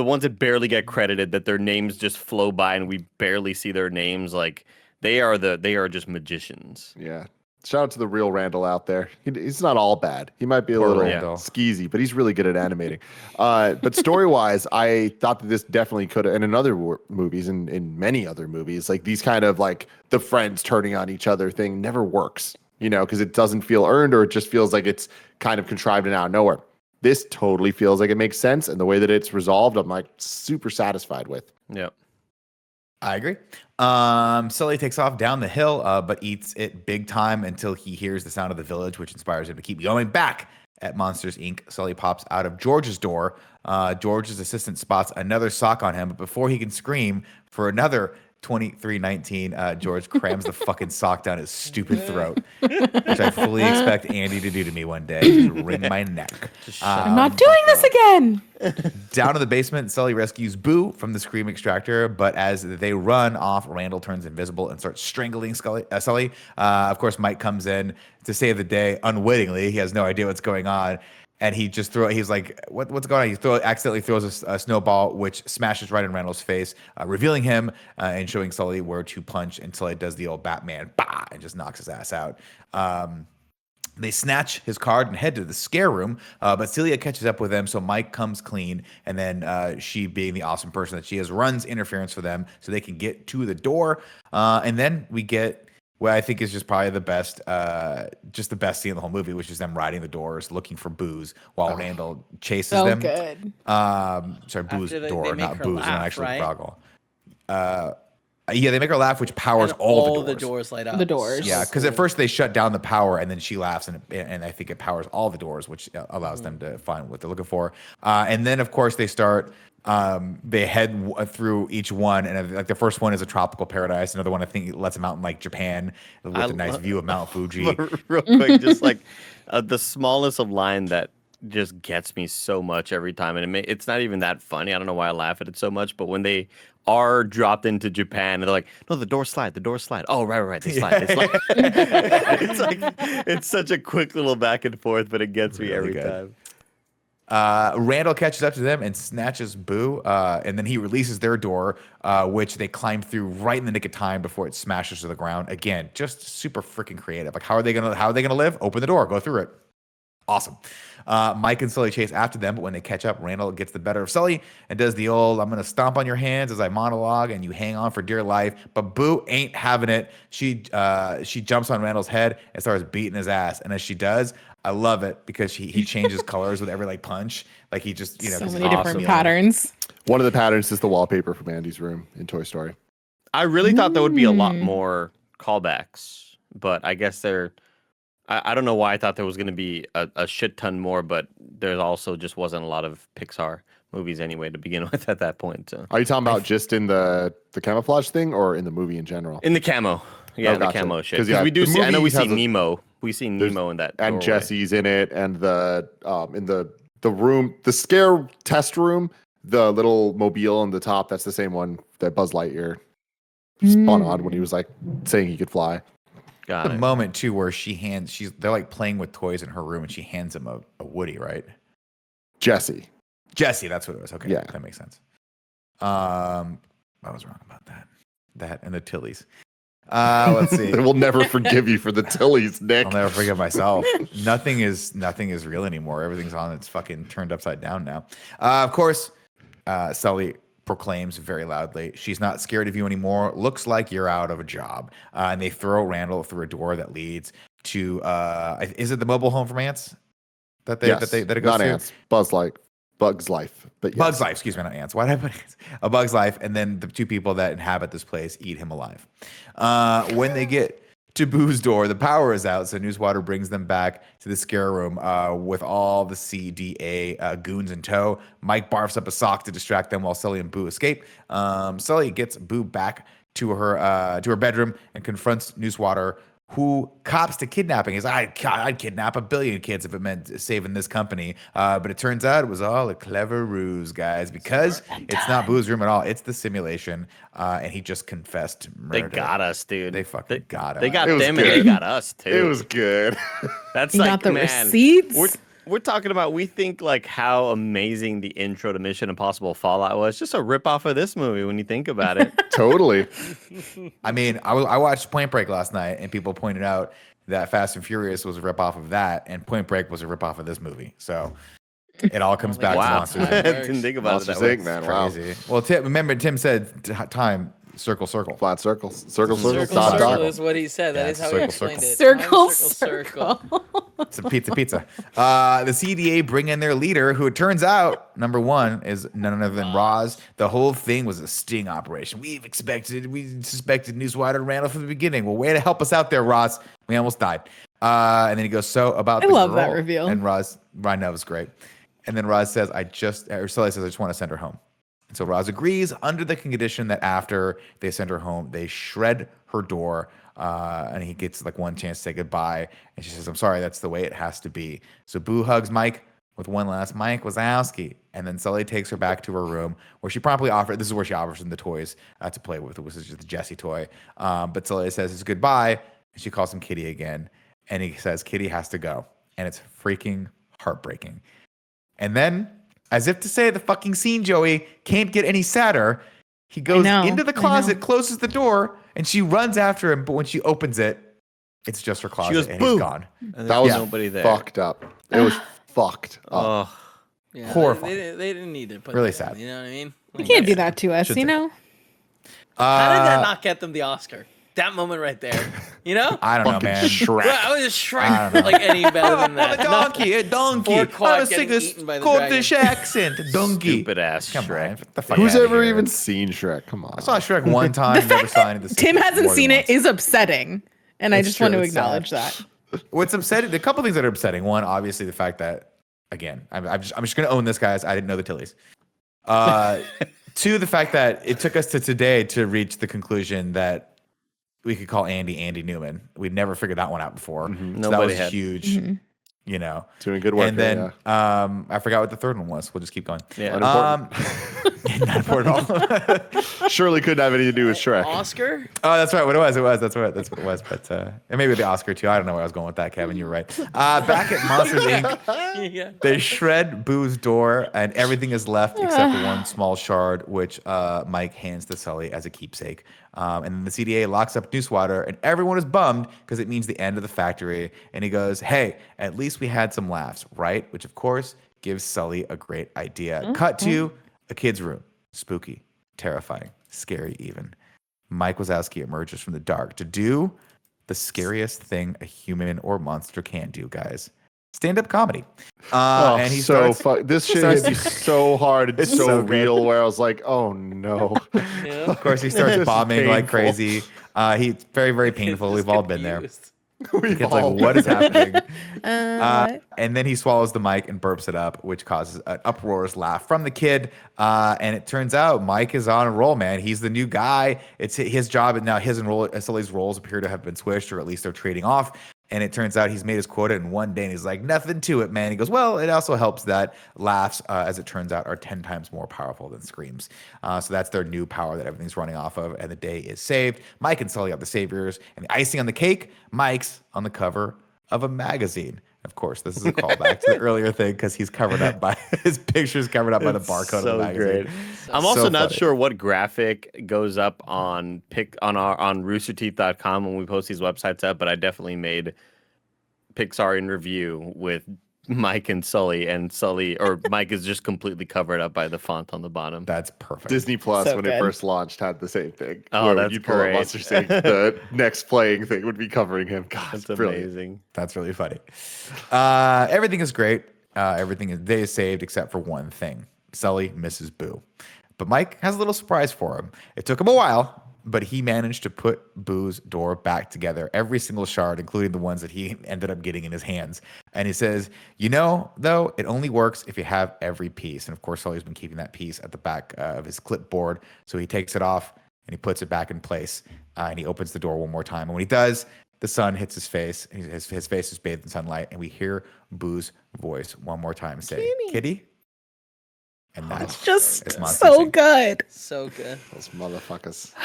ones that barely get credited, that their names just flow by and we barely see their names, like they are just magicians. Yeah. Shout out to the real Randall out there. He's not all bad. He might be a little skeezy, but he's really good at animating. But story-wise, I thought that this definitely could have, and in other movies, and in many other movies, like these kind of like the friends turning on each other thing never works, because it doesn't feel earned, or it just feels like it's kind of contrived and out of nowhere. This totally feels like it makes sense, and the way that it's resolved, I'm like super satisfied with. Yep. I agree. Sully takes off down the hill, but eats it big time until he hears the sound of the village, which inspires him to keep going. Back at Monsters, Inc., Sully pops out of George's door. George's assistant spots another sock on him, but before he can scream for another 2319, George crams the fucking sock down his stupid throat, which I fully expect Andy to do to me one day. Just wring my neck. I'm not doing this again. Down in the basement, Sully rescues Boo from the scream extractor, but as they run off, Randall turns invisible and starts strangling Sully. Of course, Mike comes in to save the day unwittingly. He has no idea what's going on. And he just he's like, what's going on? He accidentally throws a snowball, which smashes right in Randall's face, revealing him and showing Sully where to punch until it does the old Batman, bah, and just knocks his ass out. They snatch his card and head to the scare room, but Celia catches up with them, so Mike comes clean, and then she, being the awesome person that she is, runs interference for them so they can get to the door. And then we get what I think is just probably the best scene in the whole movie, which is them riding the doors, looking for Booze while Randall chases them. Good. Sorry, Boo's door, not Booze, not actually right? Froggle. Yeah, they make her laugh, which powers all the doors. The doors light up. The doors. Yeah, because at first they shut down the power, and then she laughs, and I think it powers all the doors, which allows them to find what they're looking for. And then, of course, they start. They head through each one, and like the first one is a tropical paradise. Another one, I think, lets them out in like Japan with a nice view of Mount Fuji. Real quick, just like the smallest of line that just gets me so much every time, and it's not even that funny. I don't know why I laugh at it so much, but when they are dropped into Japan, and they're like, "No, the doors slide. Oh, right, they slide. They slide." It's like it's such a quick little back and forth, but it gets me every time. Randall catches up to them and snatches Boo, and then he releases their door, which they climb through right in the nick of time before it smashes to the ground. Again, just super freaking creative. Like, how are they gonna live? Open the door, go through it. Awesome. Mike and Sully chase after them, but when they catch up, Randall gets the better of Sully and does the old, I'm going to stomp on your hands as I monologue and you hang on for dear life. But Boo ain't having it. She jumps on Randall's head and starts beating his ass. And as she does, I love it because he changes colors with every like punch. Like he just, so many different patterns. One of the patterns is the wallpaper from Andy's room in Toy Story. I really thought there would be a lot more callbacks, but I guess I don't know why I thought there was going to be a shit ton more, but there also just wasn't a lot of Pixar movies anyway to begin with at that point. So. Are you talking about just in the camouflage thing or in the movie in general? In the camo. Yeah, in the camo shit. Because we do see, I know we see Nemo. We see Nemo in that and doorway. Jesse's in it, and the in the room, the scare test room, the little mobile on the top, that's the same one that Buzz Lightyear spun on when he was like saying he could fly. The moment too where they're like playing with toys in her room and she hands him a Woody, right? Jesse, that's what it was. Okay, yeah, that makes sense. I was wrong about that and the Tillies. Let's see. We'll never forgive you for the Tillies, Nick. I'll never forgive myself. Nothing is real anymore. Everything's on its fucking turned upside down now. Of course, Sully proclaims very loudly, "She's not scared of you anymore. Looks like you're out of a job." And they throw Randall through a door that leads to is it the mobile home from Ants? That it goes not to? Ants. Bug's Life. But yes. Bug's Life, excuse me, not Ants. Why did I put Ants? A Bug's Life, and then the two people that inhabit this place eat him alive. When they get to Boo's door. The power is out, so Newswater brings them back to the scare room with all the CDA goons in tow. Mike barfs up a sock to distract them while Sully and Boo escape. Sully gets Boo back to her bedroom and confronts Newswater, who cops to kidnapping. He's like, I'd kidnap 1 billion kids if it meant saving this company. But it turns out it was all a clever ruse, guys, because it's not Boo's room at all. It's the simulation. And he just confessed murder. They got us, dude. They fucking got us. They got It was them and good. they got us too. It was good. That's You like, got the man, receipts? we're talking about, we think like how amazing the intro to Mission Impossible Fallout was. Just a ripoff of this movie when you think about it. Totally. I mean, I watched Point Break last night, and people pointed out that Fast and Furious was a ripoff of that, and Point Break was a ripoff of this movie. So it all comes back to Wow. Monsters I Inc. didn't think about Monsters it that way. Inc., man. Wow. Crazy. Well, remember Tim said time, circle. Flat circles. Circle, Circle, dot, circle dot. is what he said. Yeah, That is it's how he circle, explained it. Circle, Time, It's a pizza. The CDA bring in their leader, who it turns out, number one, is none other than Roz. The whole thing was a sting operation. We suspected Newswater and Randall from the beginning. Well, way to help us out there, Roz. We almost died. And then he goes, so about I the love that girl. reveal. And Roz, I know, it was great. And then Roz says, Sully says, I just want to send her home. And so Roz agrees under the condition that after they send her home, they shred her door, and he gets like one chance to say goodbye. And she says, I'm sorry, that's the way it has to be. So Boo hugs Mike with one last Mike Wazowski. And then Sully takes her back to her room, where she promptly this is where she offers him the toys to play with, which is just the Jessie toy. But Sully says it's goodbye, and she calls him Kitty again. And he says Kitty has to go. And it's freaking heartbreaking. And then, as if to say the fucking scene, Joey, can't get any sadder, he goes into the closet, closes the door, and she runs after him. But when she opens it, it's just her closet, goes, and "Boo!" he's gone. And That was nobody there. fucked up. It was fucked up. Oh, Yeah, Horrifying. They didn't need to put Really that in, sad. You know what I mean? You can't do that to us, Should you say. know? How did that not get them the Oscar? That moment right there. You know? I don't know, Fucking man. Shrek. Well, I was just I don't Shrek know. like any better than I'm that. a donkey, a donkey. Four I'm quad a getting singer, eaten by the Scottish accent, donkey. stupid ass Come on, Shrek. get the fuck Who's outta ever here. even seen Shrek? Come on. I saw Shrek one time, never saw any of the Tim sequels hasn't more than seen it once. is upsetting. And I It's just want true, to it's sad. acknowledge that. What's upsetting? A couple things that are upsetting. One, obviously, the fact that, again, I'm just going to own this, guys. I didn't know the Tillies. Two, the fact that it took us to today to reach the conclusion that we could call Andy Newman. We'd never figured that one out before. So that Nobody was had. huge. You know, Doing good work. and then I forgot what the third one was. We'll just keep going. Yeah. Not important at all. Surely couldn't have anything to do with Shrek. Oscar? Oh, that's right. What it was. That's what it was. But and maybe the Oscar too. I don't know where I was going with that, Kevin. You're right. Back at Monsters Inc., Yeah. they shred Boo's door, and everything is left except for one small shard, which Mike hands to Sully as a keepsake. And then the CDA locks up Newswater, and everyone is bummed because it means the end of the factory. And he goes, "Hey, at least we had some laughs, right?" Which, of course, gives Sully a great idea. Cut to a kid's room. Spooky, terrifying, scary even. Mike Wazowski emerges from the dark to do the scariest thing a human or monster can do, guys. Stand-up comedy. And he so starts... this shit starts- hit me so hard and It's so, so good. real, where I was like, oh no. Yeah. Of course, he starts This is bombing like painful. crazy. He's very, very painful. We've all been there. Confused. We've It's like, all what is happening? What? And then he swallows the mic and burps it up, which causes an uproarious laugh from the kid. And it turns out Mike is on a roll, man. He's the new guy. It's his job, and now his and Sully's roles appear to have been switched, or at least they're trading off. And it turns out he's made his quota in one day, and he's like, nothing to it, man. He goes, well, it also helps that laughs, as it turns out, are 10 times more powerful than screams. So that's their new power that everything's running off of, and the day is saved. Mike and Sully are the saviors, and the icing on the cake, Mike's on the cover of a magazine. Of course, this is a callback to the earlier thing because he's covered up by his picture's covered up by the barcode of the magazine. I'm also So not funny. sure what graphic goes up on roosterteeth.com when we post these websites up, but I definitely made Pixar in review with Mike and Sully, or Mike is just completely covered up by the font on the bottom. That's perfect. Disney Plus, So when it good. first launched, had the same thing. Oh, where that's you pull up great. Monsters Inc., the next playing thing would be covering him. God, That's it's brilliant. amazing. That's really funny. Everything is great. Day is saved except for one thing. Sully misses Boo. But Mike has a little surprise for him. It took him a while, but he managed to put Boo's door back together, every single shard, including the ones that he ended up getting in his hands. And he says, though, it only works if you have every piece. And of course, Sully's been keeping that piece at the back of his clipboard. So he takes it off and he puts it back in place. And he opens the door one more time. And when he does, the sun hits his face. His face is bathed in sunlight. And we hear Boo's voice one more time say, Kitty. And that's just so good. So good. Those motherfuckers.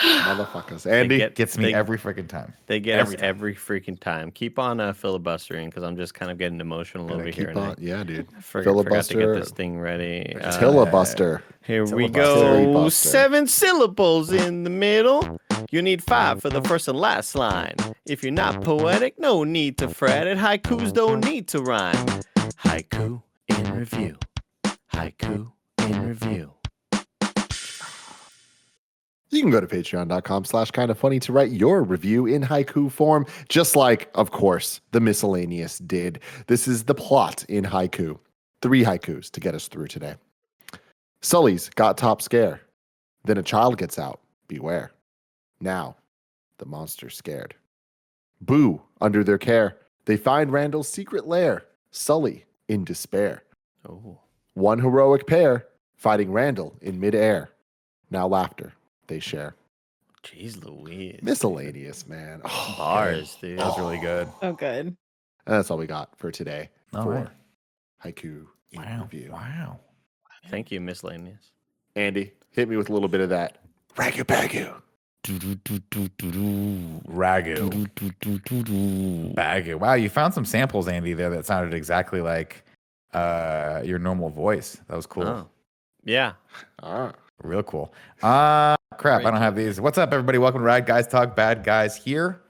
Andy gets me every freaking time. They get us every freaking time. Keep on filibustering because I'm just kind of getting emotional over here. Yeah, dude. Forgot to get this thing ready. Filibuster. Here we go. 7 syllables in the middle. You need 5 for the first and last line. If you're not poetic, no need to fret it. Haikus don't need to rhyme. Haiku in review. Haiku in review. You can go to patreon.com/kindafunny to write your review in haiku form, just like, of course, the miscellaneous did. This is the plot in haiku. 3 haikus to get us through today. Sully's got top scare. Then a child gets out. Beware. Now, the monster's scared. Boo, under their care. They find Randall's secret lair. Sully, in despair. Oh. One heroic pair, fighting Randall in midair. Now laughter they share. Jeez Louise. Miscellaneous, man. Oh, Bars, dude. That was really good. So good. And that's all we got for today All for right. Haiku in review. Wow. Thank you, miscellaneous. Andy, hit me with a little bit of that. Ragu bagu. Ragu. Bagu. Wow, you found some samples, Andy, there that sounded exactly like your normal voice. That was cool. Oh. Yeah. Real cool. Crap, I don't have these. What's up, everybody? Welcome to Rad Guys Talk Bad Guys here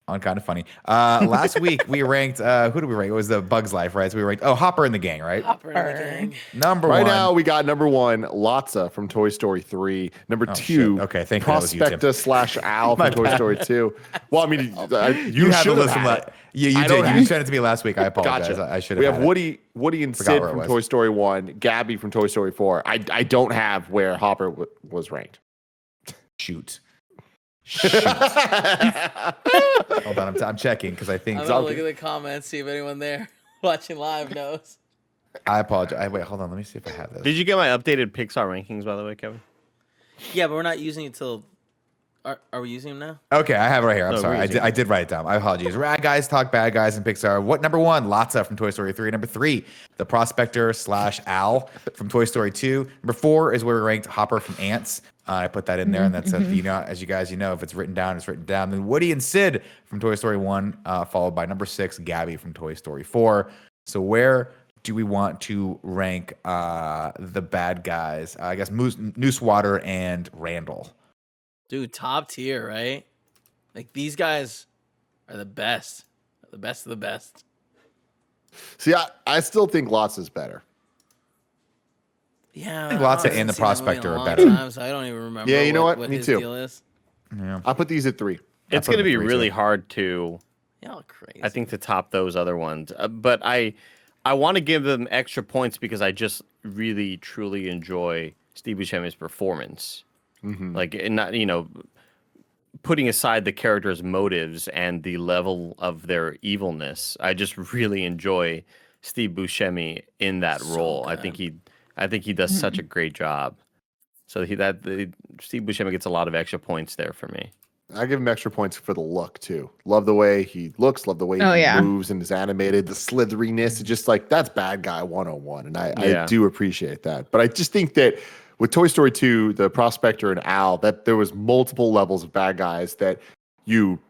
on Kind of Funny. Last week we ranked, who did we rank? It was the Bugs Life, right? So we ranked, Hopper and the Gang, right? Hopper and the Gang. Number Right one. now we got number 1, Lotsa from Toy Story 3. Number 2, shit. Okay, thank you. That was you, Tim. Prospecta/Al from Toy Story 2. Well, I mean, You had should to have listen. had it. Yeah, you I don't did. have- You sent it to me last week. I apologize. Gotcha. I should have. We have had it. Woody and Forgot Sid where it from was. Toy Story 1, Gabby from Toy Story 4. I don't have where Hopper was ranked. Shoot. Hold on, I'm checking because I think. I'm gonna look at the comments, see if anyone there watching live knows. I apologize. Wait, hold on. Let me see if I have this. Did you get my updated Pixar rankings, by the way, Kevin? Yeah, but we're not using it till. Are we using them now? Okay, I have it right here. I'm No, sorry. we're using I did write it down. My apologies. Rad Guys Talk Bad Guys in Pixar. What number 1? Lotsa from Toy Story 3. Number 3, the Prospector/Al from Toy Story 2. Number 4 is where we ranked Hopper from Ants. I put that in there, and that's as you guys know, if it's written down, it's written down. Then Woody and Sid from Toy Story 1, followed by number 6, Gabby from Toy Story 4. So where do we want to rank the bad guys? I guess Noosewater and Randall. Dude, top tier, right? Like these guys are the best. The best of the best. See, I still think Lotsa's better. Yeah, I think Lotsa and the Prospector are better. So I don't even remember. Yeah, you know what? What Me his too. deal is. Yeah. I put these at 3. It's put going to them be at 3 really too. hard to, Y'all crazy. I think, to top those other ones. But I want to give them extra points because I just really, truly enjoy Steve Buscemi's performance. Like, and not, putting aside the characters' motives and the level of their evilness, I just really enjoy Steve Buscemi in that role. I think he does such a great job. So Steve Buscemi gets a lot of extra points there for me. I give him extra points for the look too. Love the way he looks, love the way he moves and is animated, the slitheriness. It's just like that's bad guy 101. And I do appreciate that. But I just think that with Toy Story 2, the Prospector and Al, that there was multiple levels of bad guys that you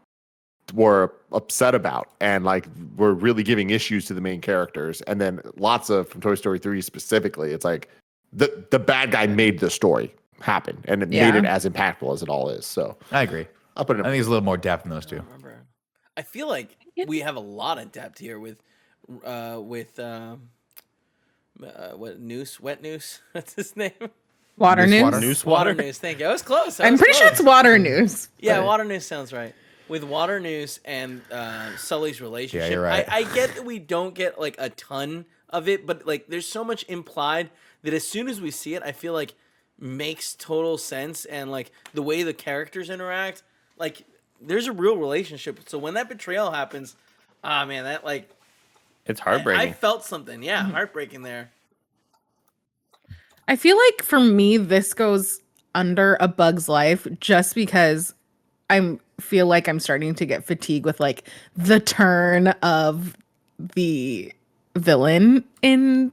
were upset about and like were really giving issues to the main characters. And then lots of from Toy Story 3 specifically, it's like the bad guy made the story happen and it made it as impactful as it all is. So I agree. I'll put it I think there's a little more depth in those two. I feel like we have a lot of depth here with what Noose, Wet Noose, what's his name? Water Noosewater. News. Water Noose. Thank you. I was close. I'm pretty sure it's Water News. Yeah, but- Water Noose sounds right. With Water Noose and Sully's relationship, Yeah, you're right. I get that we don't get like a ton of it, but like there's so much implied that as soon as we see it, I feel like makes total sense, and like the way the characters interact, like there's a real relationship. So when that betrayal happens, man, that like It's heartbreaking. I felt something. Yeah, heartbreaking there. I feel like for me, this goes under A Bug's Life just because I feel like I'm starting to get fatigued with like the turn of the villain in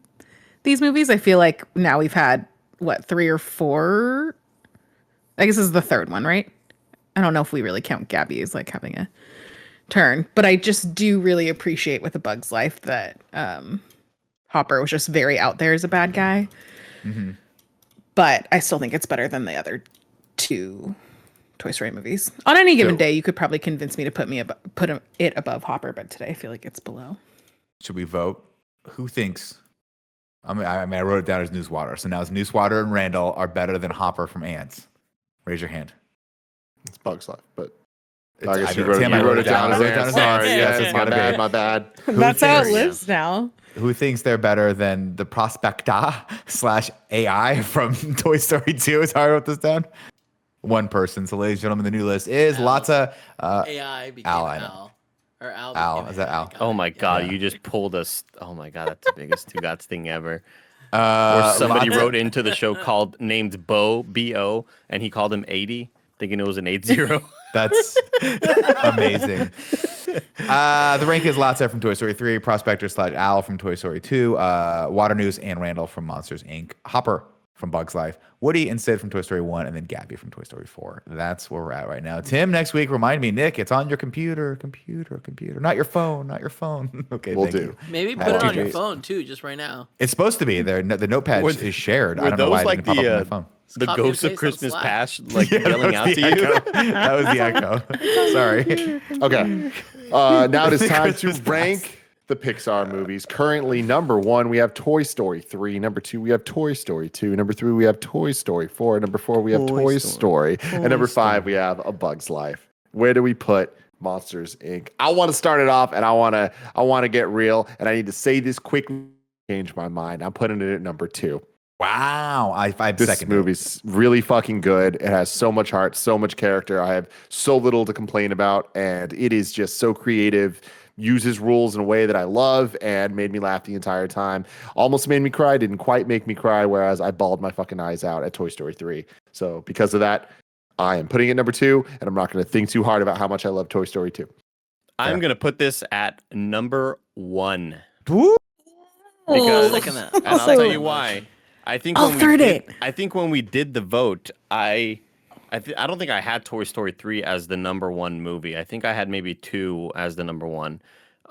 these movies. I feel like now we've had what 3 or 4. I guess this is the third one, right? I don't know if we really count Gabby as like having a turn, but I just do really appreciate with A Bug's Life that Hopper was just very out there as a bad guy. Mm-hmm. But I still think it's better than the other 2 Toy Story movies. On any given day, you could probably convince me to put it above Hopper, but today I feel like it's below. Should we vote? Who thinks? I wrote it down as Newswater. So now it's Newswater and Randall are better than Hopper from Ants. Raise your hand. It's Bug's Life, but It's I guess either you wrote, Tim, you I wrote it down as I wrote it Ants. down as Sorry, Ants. yes, It's my gotta bad, be. my bad. That's how it thinks- lives now. Who thinks they're better than the Prospecta/AI from Toy Story 2? Sorry, I wrote this down. One person. So, ladies and gentlemen, the new list is Al. Lotsa. AI became Al, I Al. know. Or Al. Al, became is that AI. Al? Got Oh it. my Yeah. god, Yeah. you just pulled us. Oh my god, that's the biggest two gots thing ever. Or somebody Lotsa- wrote into the show named Bo B-O, and he called him 80, thinking it was an 80. That's amazing. The rank is Lotsa from Toy Story 3, Prospector/Al from Toy Story 2, Water News and Randall from Monsters, Inc., Hopper from Bug's Life, Woody and Sid from Toy Story 1, and then Gabby from Toy Story 4. That's where we're at right now. Tim, next week, remind me, Nick, it's on your computer. Not your phone. Okay, Will thank do. you. Maybe That's put it on too your great. phone too, just right now. It's supposed to be there. The notepad Were is shared. I were don't know why those it didn't like pop up on my the, phone. the Copy and ghosts of paste on Christmas Slack. past, like Yeah, that yelling was out the to you? echo. That was the echo. Sorry. Okay. Now it is time to Christmas rank the Pixar movies. Currently, number 1, we have Toy Story 3. Number 2, we have Toy Story 2. Number 3, we have Toy Story 4. Number 4, we have Toy Story. And number 5, we have A Bug's Life. Where do we put Monsters, Inc.? I want to start it off, and I want to get real, and I need to say this quickly. Change my mind. I'm putting it at number 2. Wow. I This second movie's really fucking good. It has so much heart, so much character. I have so little to complain about, and it is just so creative. Uses rules in a way that I love and made me laugh the entire time. Almost made me cry, didn't quite make me cry, whereas I bawled my fucking eyes out at Toy Story 3. So because of that, I am putting it number 2, and I'm not going to think too hard about how much I love Toy Story 2. I'm going to put this at number 1. Woo! Because, Second that. and I'll tell you why. I think I'll third it. I think when we did the vote, I don't think I had Toy Story 3 as the number 1 movie. I think I had maybe 2 as the number 1.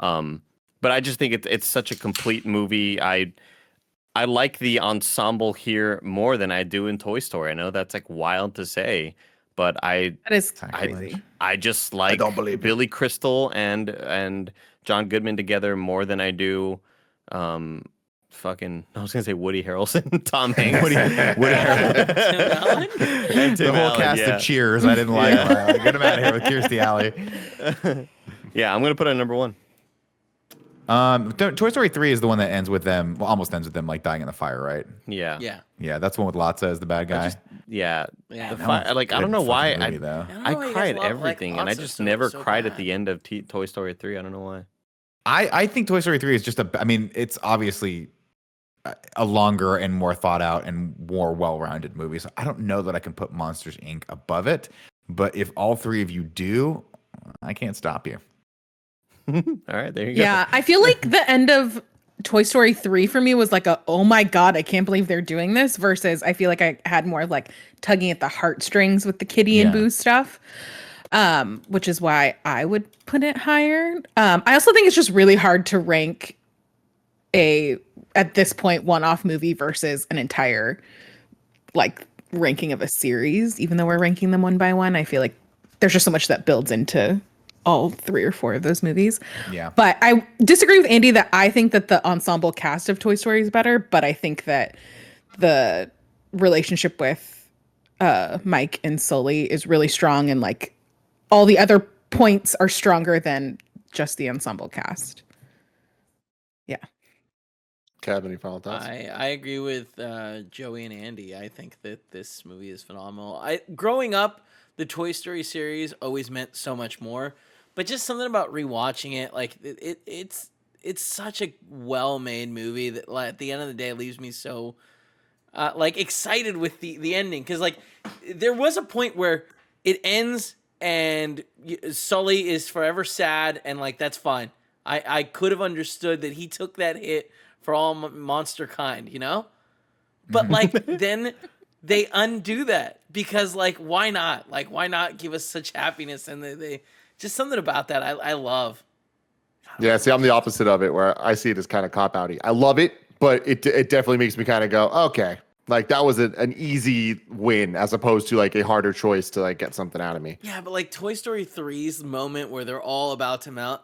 But I just think it's such a complete movie. I like the ensemble here more than I do in Toy Story. I know that's like wild to say, but That is crazy. I just like don't believe it. Billy Crystal and John Goodman together more than I do I was gonna say Woody Harrelson, Tom Hanks, Woody Harrelson. Tim Allen? and Tim The whole Allen, cast yeah. of Cheers. I didn't like. Get him out of here with Kirstie Alley. Yeah, I'm gonna put it at number 1. Toy Story 3 is the one that ends with them. Well, almost ends with them like dying in the fire, right? Yeah, Yeah. Yeah, that's the one with Lotsa as the bad guy. yeah. Yeah. The That fi- like I don't know why Movie, though. don't I know why you guys cried love, like, everything, and I Lotsa just so- never so cried at bad. the end of Toy Story 3. I don't know why. I think Toy Story 3 is just I mean, it's obviously a longer and more thought out and more well-rounded movie. So I don't know that I can put Monsters, Inc. above it. But if all three of you do, I can't stop you. All right, there you go. Yeah, I feel like the end of Toy Story 3 for me was like oh my God, I can't believe they're doing this, versus I feel like I had more like tugging at the heartstrings with the Kitty and Yeah. Boo stuff. Which is why I would put it higher. I also think it's just really hard to rank at this point, one-off movie versus an entire like ranking of a series, even though we're ranking them one by one. I feel like there's just so much that builds into all 3 or 4 of those movies. Yeah. But I disagree with Andy that I think that the ensemble cast of Toy Story is better, but I think that the relationship with Mike and Sully is really strong, and like all the other points are stronger than just the ensemble cast. Yeah. Kev, any final thoughts? I agree with Joey and Andy. I think that this movie is phenomenal. Growing up, the Toy Story series always meant so much more, but just something about rewatching it, like it's such a well-made movie that like, at the end of the day leaves me so like excited with the ending, because like there was a point where it ends and Sully is forever sad, and like that's fine. I could have understood that he took that hit for all monster kind, you know? But like then they undo that because like why not? Like why not give us such happiness? And they just something about that I love. Yeah, see, I'm the opposite of it, where I see it as kind of cop-outy. I love it, but it definitely makes me kind of go, okay, like that was an easy win as opposed to like a harder choice to like get something out of me. Yeah, but like Toy Story 3's moment where they're all about to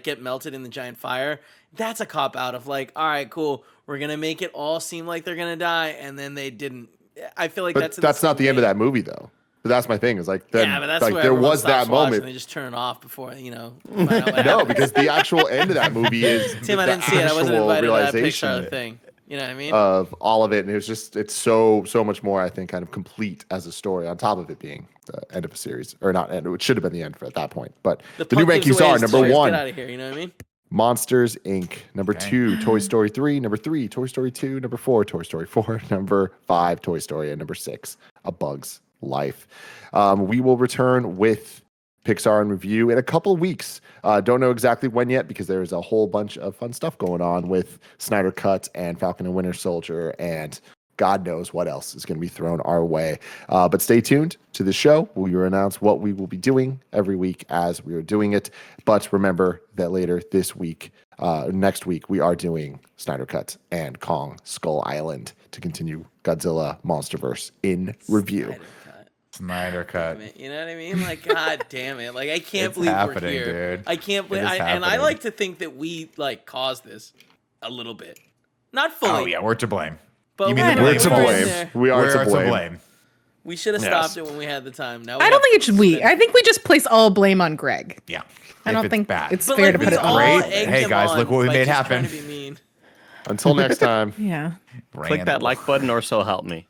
get melted in the giant fire, that's a cop out of like, all right, cool, we're gonna make it all seem like they're gonna die, and then they didn't. I feel like But that's not the end of that movie, though. But that's my thing. Is like, then, yeah, but that's like where there everyone was stops that watching, moment. they just turn it off before find out what No, happened. because the actual end of that movie is Tim, I the didn't see it. I wasn't actual invited to that realization Pixar thing. You know what I mean? of all of it, and it's so much more. I think kind of complete as a story on top of it being the end of a series, or not end. It should have been the end for at that point. But the new punk gives rankings away are his number toys. one. Get out of here. You know what I mean? Monsters Inc. Number Okay. 2, Toy Story 3. Number 3, Toy Story 2. Number 4, Toy Story 4. Number 5, Toy Story. And number 6, A Bug's Life. We will return with Pixar in review in a couple of weeks. Don't know exactly when yet because there's a whole bunch of fun stuff going on with Snyder Cut and Falcon and Winter Soldier and God knows what else is going to be thrown our way. But stay tuned to the show. We will announce what we will be doing every week as we are doing it. But remember that later this week, next week, we are doing Snyder Cut and Kong Skull Island to continue Godzilla Monsterverse in review. Snyder Cut. Damn it, you know what I mean? Like, God damn it! Like, I can't It's believe we're happening, here. dude. I can't believe. It is And I happening. like to think that we like caused this a little bit, not fully. Oh yeah, we're to blame. But You mean we're the We're to in blame. there. We are We're to blame. We should have Yes. stopped it when we had the time. Now we I don't have think it should to we. spend- I think we just place all blame on Greg. Yeah. I If don't it's think bad. it's But fair like, to we put it all on Great. Greg. egged Hey, him guys, on look what we by made just happen. trying to be mean. Until next time. Yeah. Click that like button or so help me.